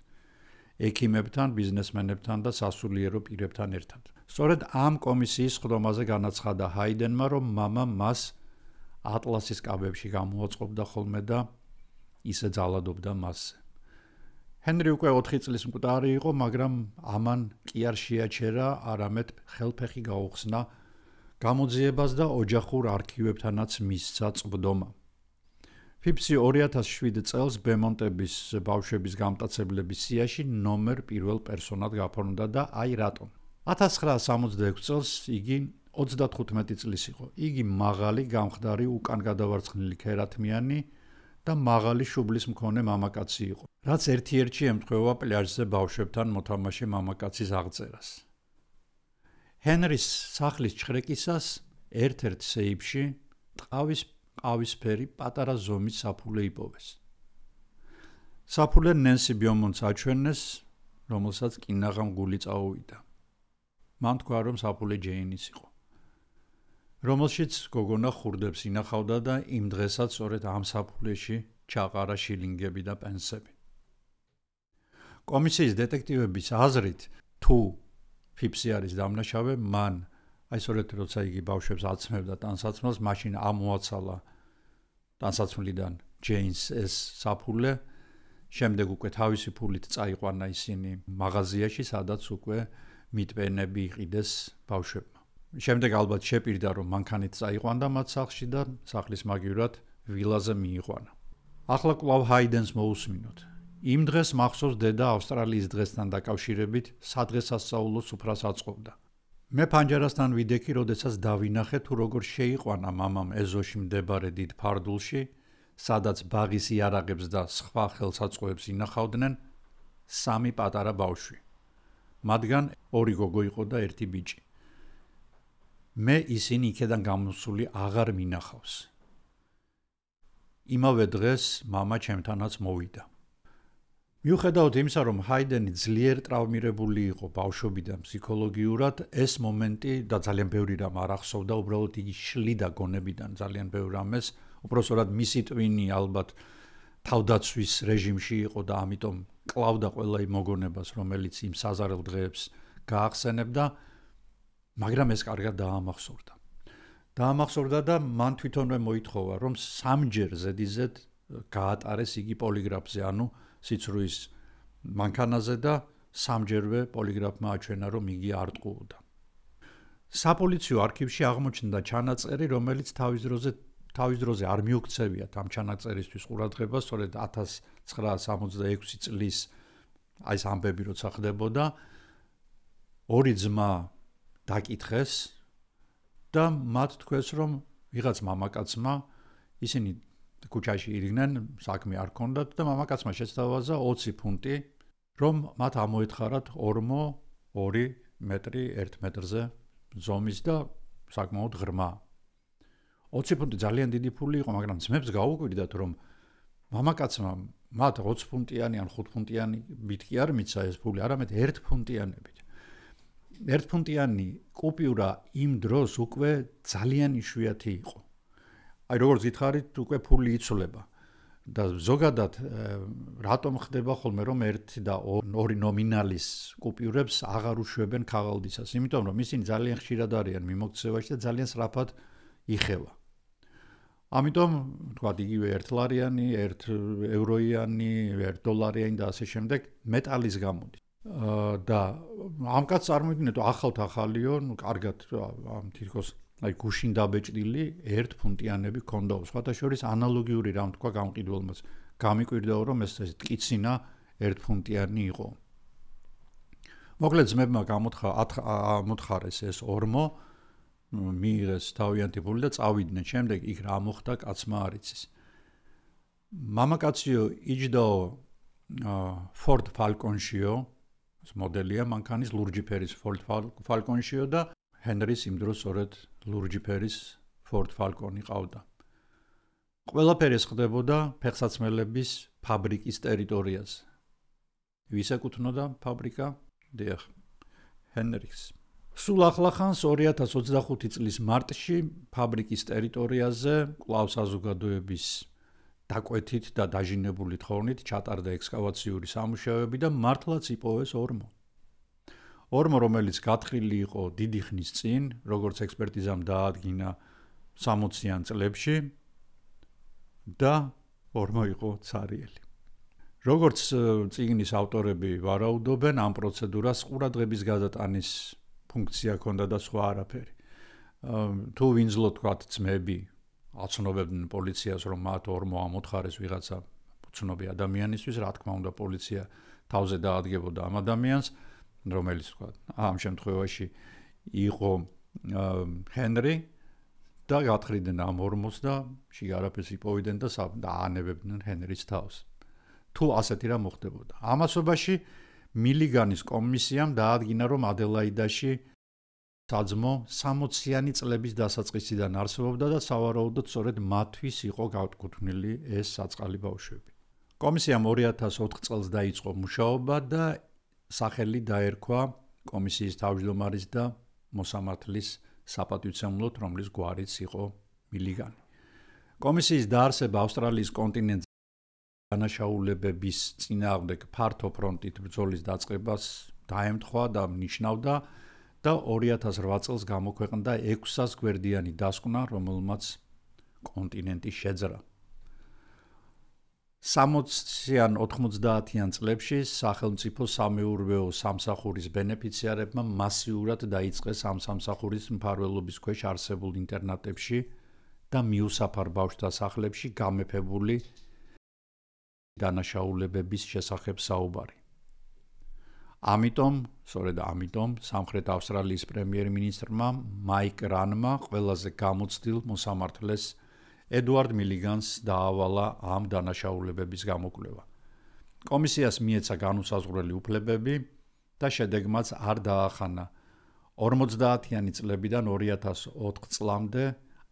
ექიმებთან, ბიზნესმენებთან და სასულიერო პირებთან ერთად. სწორედ ამ კომისიის ხდომაზე განაცხადა ჰაიდენმა, რომ მამა მას ატლასის კაბებში გამოაწყობდა ხოლმე და ისე ძალადობდა მასზე. ჰენრი უკვე 4 წლის მკვდარი იყო, მაგრამ ამან კი არ შეაჩერა, არამედ ხელფეხი გაუხსნა გამოძიებას და ოჯახურ არქივებთანაც მისცა წვდომა. ფიფსი 2007 წელს ბემონტების ბავშვების გამტაცებლების სიაში ნომერ პირველ პერსონად გაფორმდა და აი რატომ. 1966 წელს იგი 35 წლის იყო. იგი მაღალი, გამხდარი, უკან გადავარცხნილი ქერათმიანი და მაღალი შუბლის მქონე მამაკაცი იყო, რაც ერთ-ერთი ემთხვევა პლაჟზე ბავშვებთან მოთამაშე მამაკაცის აღწერას. ჰენრის სახლის ჩხრეკისას ერთ-ერთ სეიფში ყავისფერი პატარა ზომის საფულე იპოვეს. საფულე ნენსი ბიომონტს აჩვენეს, რომელსაც კინაღამ გული წაუვიდა. მან თქვა, რომ საფულე ჯეინის იყო, რომელშიც გოგონა ხურდებს ინახავდა და იმ დღესაც სწორედ ამ საფულეში ჩაყარა შილინგები და პენსები. კომისიის დეტექტივების აზრით, თუ ფიფსი არის დამნაშავე, მან აი სწორედ როცა იგი ბავშვებს აცმევდა ტანსაცმელს, მაშინ ამოაცალა ტანსაცმლიდან ჯეინს ეს საფულე, შემდეგ უკვე თავისი ფულით წაიყვანა ისინი მაღაზიაში, სადაც უკვე მიტბენები იყიდეს ბავშვებმა. შემდეგ ალბათ შეპირდა, რომ მანქანით წაიყვანდა მათ სახლში და სახლის მაგივრად ვილაზე მიიყვანა. ახლა კვლავ ჰაიდენს მოусმინოთ. იმ დღეს მახსოვს დედა ავსტრალიის დღესთან დაკავშირებით სადღესასწაულო სუფრას აწყობდა. მე პანჯერასთან ვიდექი, როდესაც დავინახე თუ როგორ შეიყვანა მამამ ეზოში მდებარე დიდ ფარდულში, სადაც ბაღის იარაღებს და სხვა ხელსაწყოებს ინახავდნენ 3 პატარა ბავშვი. მათგან 2 გოგო იყო და 1 ბიჭი. მე ისინი იქედან გამოსული აღარ მინახავს. იმავე დღეს მამა ჩემთანაც მოვიდა. მიუხედავად იმისა, რომ ჰაიდენი ძლიერ ტრავმირებული იყო ბავშვობიდან ფსიქოლოგიურად, ეს მომენტი და ძალიან ბევრი რამ არ ახსოვდა, უბრალოდ იგი შლიდა გონებიდან ძალიან ბევრ რამეს, უпроსტად მისი ტვინი ალბათ თავდაცვის რეჟიმში იყო და ამიტომ კლავდა ყველა იმ მოგონებას, რომელიც იმ საზარელ დღეებს გაახსენებდა, მაგრამ ეს კარგად დაამახსოვრდა. დაამახსოვრდა და მან თვითონვე მოითხოვა, რომ 3ჯერ ზედიზედ გაატარეს იგი პოლიგრაფზე, ანუ სიცრუის მანქანაზე და 3ჯერვე პოლიგრაფმა აჩვენა, რომ იგი არ ტყუოდა. საპოლიციო არქივში აღმოჩნდა ჩანაწერი, რომელიც თავის დროზე არ მიუქცევიათ ამ ჩანაწერისთვის ყურადღება, სწორედ 1966 წლის აი ეს ამბები როცა ხდებოდა, 2 ძმა დაკითხეს და მათ თქვეს, რომ ვიღაც მამაკაცმა ისინი ქუჩაში ირიგნენ, საქმე არ ქონდათ და მამაკაცმა შეცდავაზა 20 ფუნტი, რომ მათ ამოეთხარათ ორმო 2 მეტრი 1 მეტრზე ზომის და საკმაოდ ღრმა. 20 ფუნტი ძალიან დიდი ფული იყო, მაგრამ ძმებს გაუკვირდათ, რომ მამაკაცმა მათ 20 ფუნტიანი ან 5 ფუნტიანი ბითი არ მიცა ეს ფული, არამედ 1 ფუნტიანებით. 1 ფუნტიანი კუპიურა იმ დროს უკვე ძალიან იშვიათი იყო. აი როგორც გითხარით, უკვე ფული იცვლება და ზოგადად რატომ ხდება ხოლმე, რომ 1 და 2 ნომინალის კუპიურებს აღარ უშვებენ ქაღალდისას, იმიტომ რომ ისინი ძალიან ხშირად არიან მიმოქცევაში და ძალიან სწრაფად იხევა. ამიტომ თქვა იგივე 1 ლარიანი, 1 ევროიანი, 1 დოლარიანი და ასე შემდეგ მეტალის გამოდის. და ამ კაცს წარმოვიდგინეთ, ახალთ ახალიო, კარგად ამ თითქოს აი გუშინ დაბეჭდილი 1 ფუნტიანები ქონდაო. სხვათა შორის ანალოგიური რამ თქვა გამყიდველმაც. გამიკვირდაო, რომ ეს ტკიცინა 1 ფუნტიანი იყო. მოკლედ ძმებმა მოთხარეს ეს ორმო, მიიღეს თავიანთი ფული და წავიდნენ. შემდეგ იქ რა მოხდა, კაცმა არ იცის. მამაკაციო იჯდაო Ford Falconშიო, ეს მოდელია მანქანის ლურჯი ფერის Ford Falconშიო და ჰენრის იმ დროს სწორედ ლურჯი ფერის Ford Falcon იყავდა. ყველაფერი ეს ხდებოდა ფეხსაცმელების ფაბრიკის ტერიტორიაზე. ვის ეკუთვნოდა ფაბრიკა? დიახ, ჰენრიქს. სულ ახლახანს 2025 წლის მარტში ფაბრიკის ტერიტორიაზე კვლავ საზოგადოების დაკვეთით და დაჟინებული თხოვნით ჩატარდა ექსკავაციური სამუშაოები და მართლაც იპოვეს ორმო. ორმო, რომელიც გათხრილი იყო დიდი ხნის წინ, როგორც ექსპერტიზამ დაადგინა 60-იან წლებში და ორმო იყო ცარიელი. როგორც წიგნის ავტორები ვარაუდობენ, ამ პროცედურას ყურადღების გადატანის ფუნქცია ჰქონდა და სხვა არაფერი. თუ ვინძლო თქვათ ძმები აცნობებდნენ პოლიციას, რომ მათ ორმო ამოთხარეს ვიღაცა ცნობი ადამიანისთვის, რა თქმა უნდა პოლიცია თავზე დაადგებოდა ამ ადამიანს, რომელიც თქვათ ამ შემთხვევაში იყო ჰენრი და გათხრიდნენ ამ ორმოს და შიგარაფეს იპოვიდნენ და აანებებდნენ ჰენრის თავს. თუ ასეთი რამ მოხდებოდა. ამასობაში მილიგანის კომისიამ დაადგინა, რომ ადელაიდაში საძმო 60-იანი წლების დასაწყისიდან არსებობდა და სავარაუდოდ სწორედ მათთვის იყო გაკუთვნილი ეს საწყალი ბავშვები. კომისიამ 2004 წელს დაიწყო მუშაობა და სახელი დაერქვა კომისიის თავმჯდომარის და მოსამართლის საპატივცემლოდ, რომლის გვარიც იყო მილიგანი. კომისიის დაარსება ავსტრალიის კონტინენტზე დანაშაულებების წინააღმდეგ ფართო ფრონტით ბრძოლის დაწყებას დაემთხვა და ნიშნავდა და 2008 წელს გამოქვეყნდა 600 გვერდიანი დასკვნა, რომელმაც კონტინენტი შეძრა. 60-იან 90-იან წლებში სახელმწიფო სამეურვეო სამსახურის ბენეფიციარებმა მასიურად დაიწყეს ამ სამსახურის მფარველობის ქვეშ არსებულ ინტერნატებში და მიუსაფარ ბავშვთა სახლებში გამეფებული დანაშაულებების შესახებ საუბარი. სწორედ ამიტომ სამხრეთ ავსტრალიის პრემიერ-მინისტრმა მაიკ რანმა ყველაზე გამოცდილ მოსამართლეს ედუარდ მილიგანს დაავალა ამ დანაშაულებების გამოკვლევა. კომისიას მიეცა განუსაზღვრელი უფლებები და შედეგმაც არ დაახანა 50-იანი წლებიდან 2004 წლამდე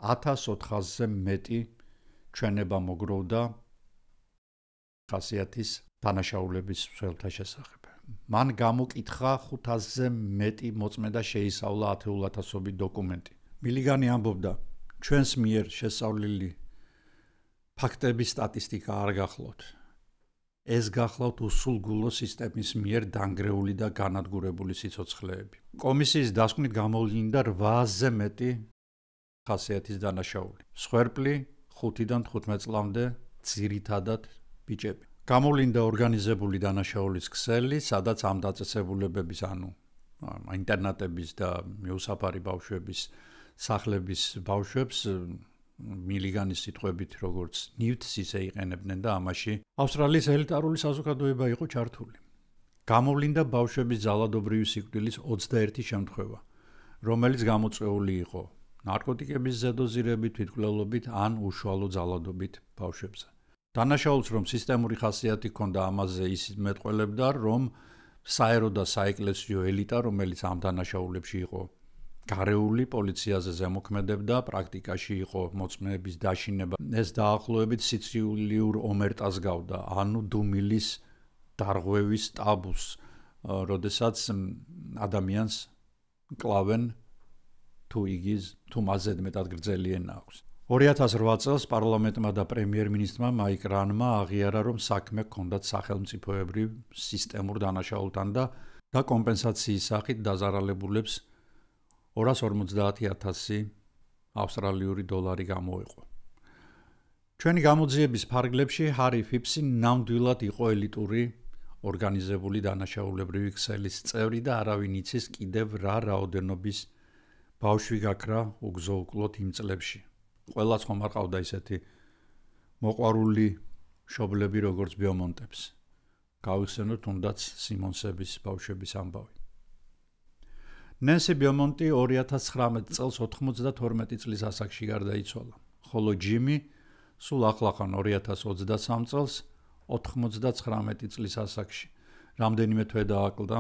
1400-ზე მეტი ჩვენება მოგროვდა ხასიათის დანაშაულების მსვლელთა შესახებ. მან გამოკითხა 500-ზე მეტი მოწმე და შეისწავლა ათეულათასობით დოკუმენტი. მილიგანი ამბობდა, ჩვენს მიერ შესწავლილი ფაქტების სტატისტიკა არ გახლავთ. ეს გახლავთ უსულგულო სისტემის მიერ დანგრეული და განადგურებული სიცოცხლეები. კომისიის დასკვნით გამოვლინდა 8-ზე მეტი ხასიათის დანაშაული. მსხვერპლი 5-დან 15 წლამდე ძირითადად ბიჭები. გამოვლინდა ორგანიზებული დანაშაულის ქსელი, სადაც ამ დაწესებულებების, ინტერნატების და მიუსაფარი ბავშვების სახლების ბავშვებს მილიგანის სიტყვებით როგორც ნივთს ისე იყენებდნენ და ამაში ავსტრალიის ელიტარული საზოგადოება იყო ჩართული. გამოვლინდა ბავშვების ძალადობრივი სიკვდილის 21 შემთხვევა, რომელიც გამოწვეული იყო ნარკოტიკების ზედოზირებით, თვითმკვლელობით ან უშუალო ძალადობით ბავშვებზე. დანაშაულს რომ სისტემური ხასიათი ჰქონდა, ამაზე ის მეტყველებდა, რომ საერო და საეკლესიო ელიტა, რომელიც ამ დანაშაულებში იყო გარეული, პოლიციაზე ზემოქმედებდა, პრაქტიკაში იყო მოწმეების დაშინება. ეს დაახლოებით სიცილიურ ომერტას გავდა, ანუ დუმილის დარღვევის ტაბუს, როდესაც ადამიანს კლავენ თუ მას ზედმეტად გრძელი ენა აქვს. 2008 წელს პარლამენტმა და პრემიერ-მინისტრმა მაიკ რანმა აღიარა, რომ საქმე ჰქონდათ სახელმწიფოებრივ სისტემურ დანაშაულთან და კომპენსაციის სახით დაზარალებულებს 250,000 ავსტრალიური დოლარი გამოეყო. ჩვენი გამოძიების ფარგლებში ჰარი ფიფსი ნამდვილად იყო ელიტური ორგანიზებული დანაშაულებრივი ქსელის წევრი და არავინ იცის კიდევ რა რაოდენობის ბავშვი გაქრა უგზო-უკლოდ იმ წლებში. ყველაც ხომ არ ყავდა ისეთი მოყვარული მშობლები როგორც ბიომონტებს. გავიხსენოთ თუნდაც სიმონსების ბავშვების ამბავი. ნენსი ბიომონტი 2019 წელს 92 წლის ასაკში გარდაიცვალა, ხოლო ჯიმი სულ ახლახან 2023 წელს 99 წლის ასაკში, რამდენიმე თვე დააკლდა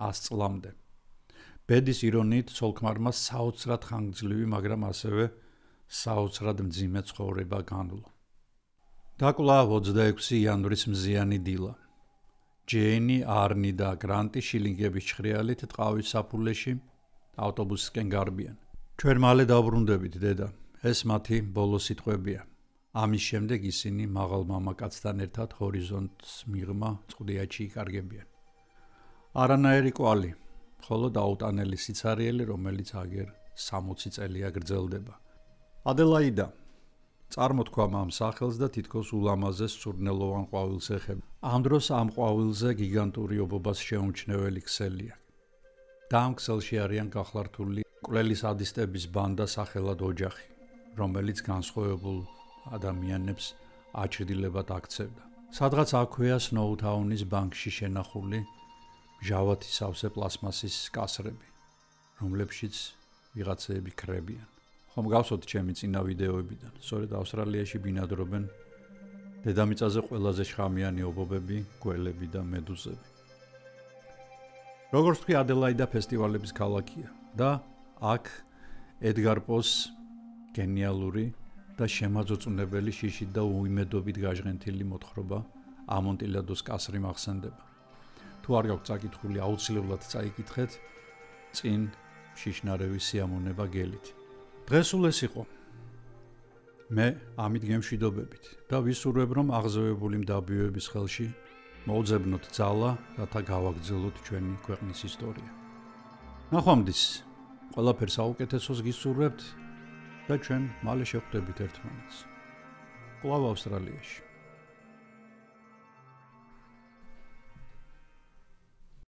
100 წლამდე. ბედის ირონიით ცოლ-ქმარმა საოცრად ხანგრძლივი, მაგრამ ასევე საოცრად მძიმე ცხოვრება განვლო. დაკვლავ 26 იანვრის მზიანი დილა. ჯეინი, არნი და გრანტი შილინგების ჩხრიალით ტყავის საფულეში ავტობუსისკენ გარბიან. ჩვენ მალე დავბრუნდებით, დედა. ეს მათი ბოლო სიტყვებია. ამის შემდეგ ისინი მაღალ მამაკაცთან ერთად ჰორიზონტს მიღმა წყდიაჩი იკარგებიან. არანაირი კვალი, მხოლოდ აუტანელი სიცარიელი, რომელიც აგერ 60 წელია გრძელდება. ადელაიდა წარმოთქვამ ამ სახელს და თითქოს ულამაზეს სურნელოვან ყვავილს ეხება. ამ დროს ამ ყვავილზე გიგანტური ობობას შეუმჩნეველი ქსელია. და ამ ქსელში არიან გახლართული მკვლელი სადისტების ბანდა სახელად ოჯახი, რომელიც განსხვავებულ ადამიანებს აჩრდილებად აქცევდა. სადღაც აქვეა სნოუთაუნის ბანკში შენახული ჟავათი სავსე პლასმასის კასრები, რომლებშიც ვიღაცეები ქრებიან. ხომ გავსოთ ჩემი წინა ვიდეოებიდან. სწორედ ავსტრალიაში ბინადრობენ დედამიწაზე ყველაზე შხამიანი ობობები, გველები და მედუზები. როგორც თქვი, ადელაიდა ფესტივალების ქალაქია და აქ ედგარ პოს გენიალური და შემაძოწუნებელი შიშით და უიმედობით გაჟღენთილი მოთხრობა ამონტილადოს კასრი მახსენდება. თუ არ გაქვთ წაკითხული, აუცილებლად წაიკითხეთ წინ შიშნარევის სიამოვნება გელით. დღესულ ეს იყო. მე ამით გემშვიდობებით და ვისურვებ, რომ აღზევებული მდაბიოების ხელში მოუძებნოთ ძალა, რათა გავაგრძელოთ ჩვენი ქვეყნის ისტორია. ნახვამდის, ყველაფერს საუკეთესოს გისურვებთ და ჩვენ მალე შევხვდებით ერთმანეთს. კვლავ ავსტრალიაში.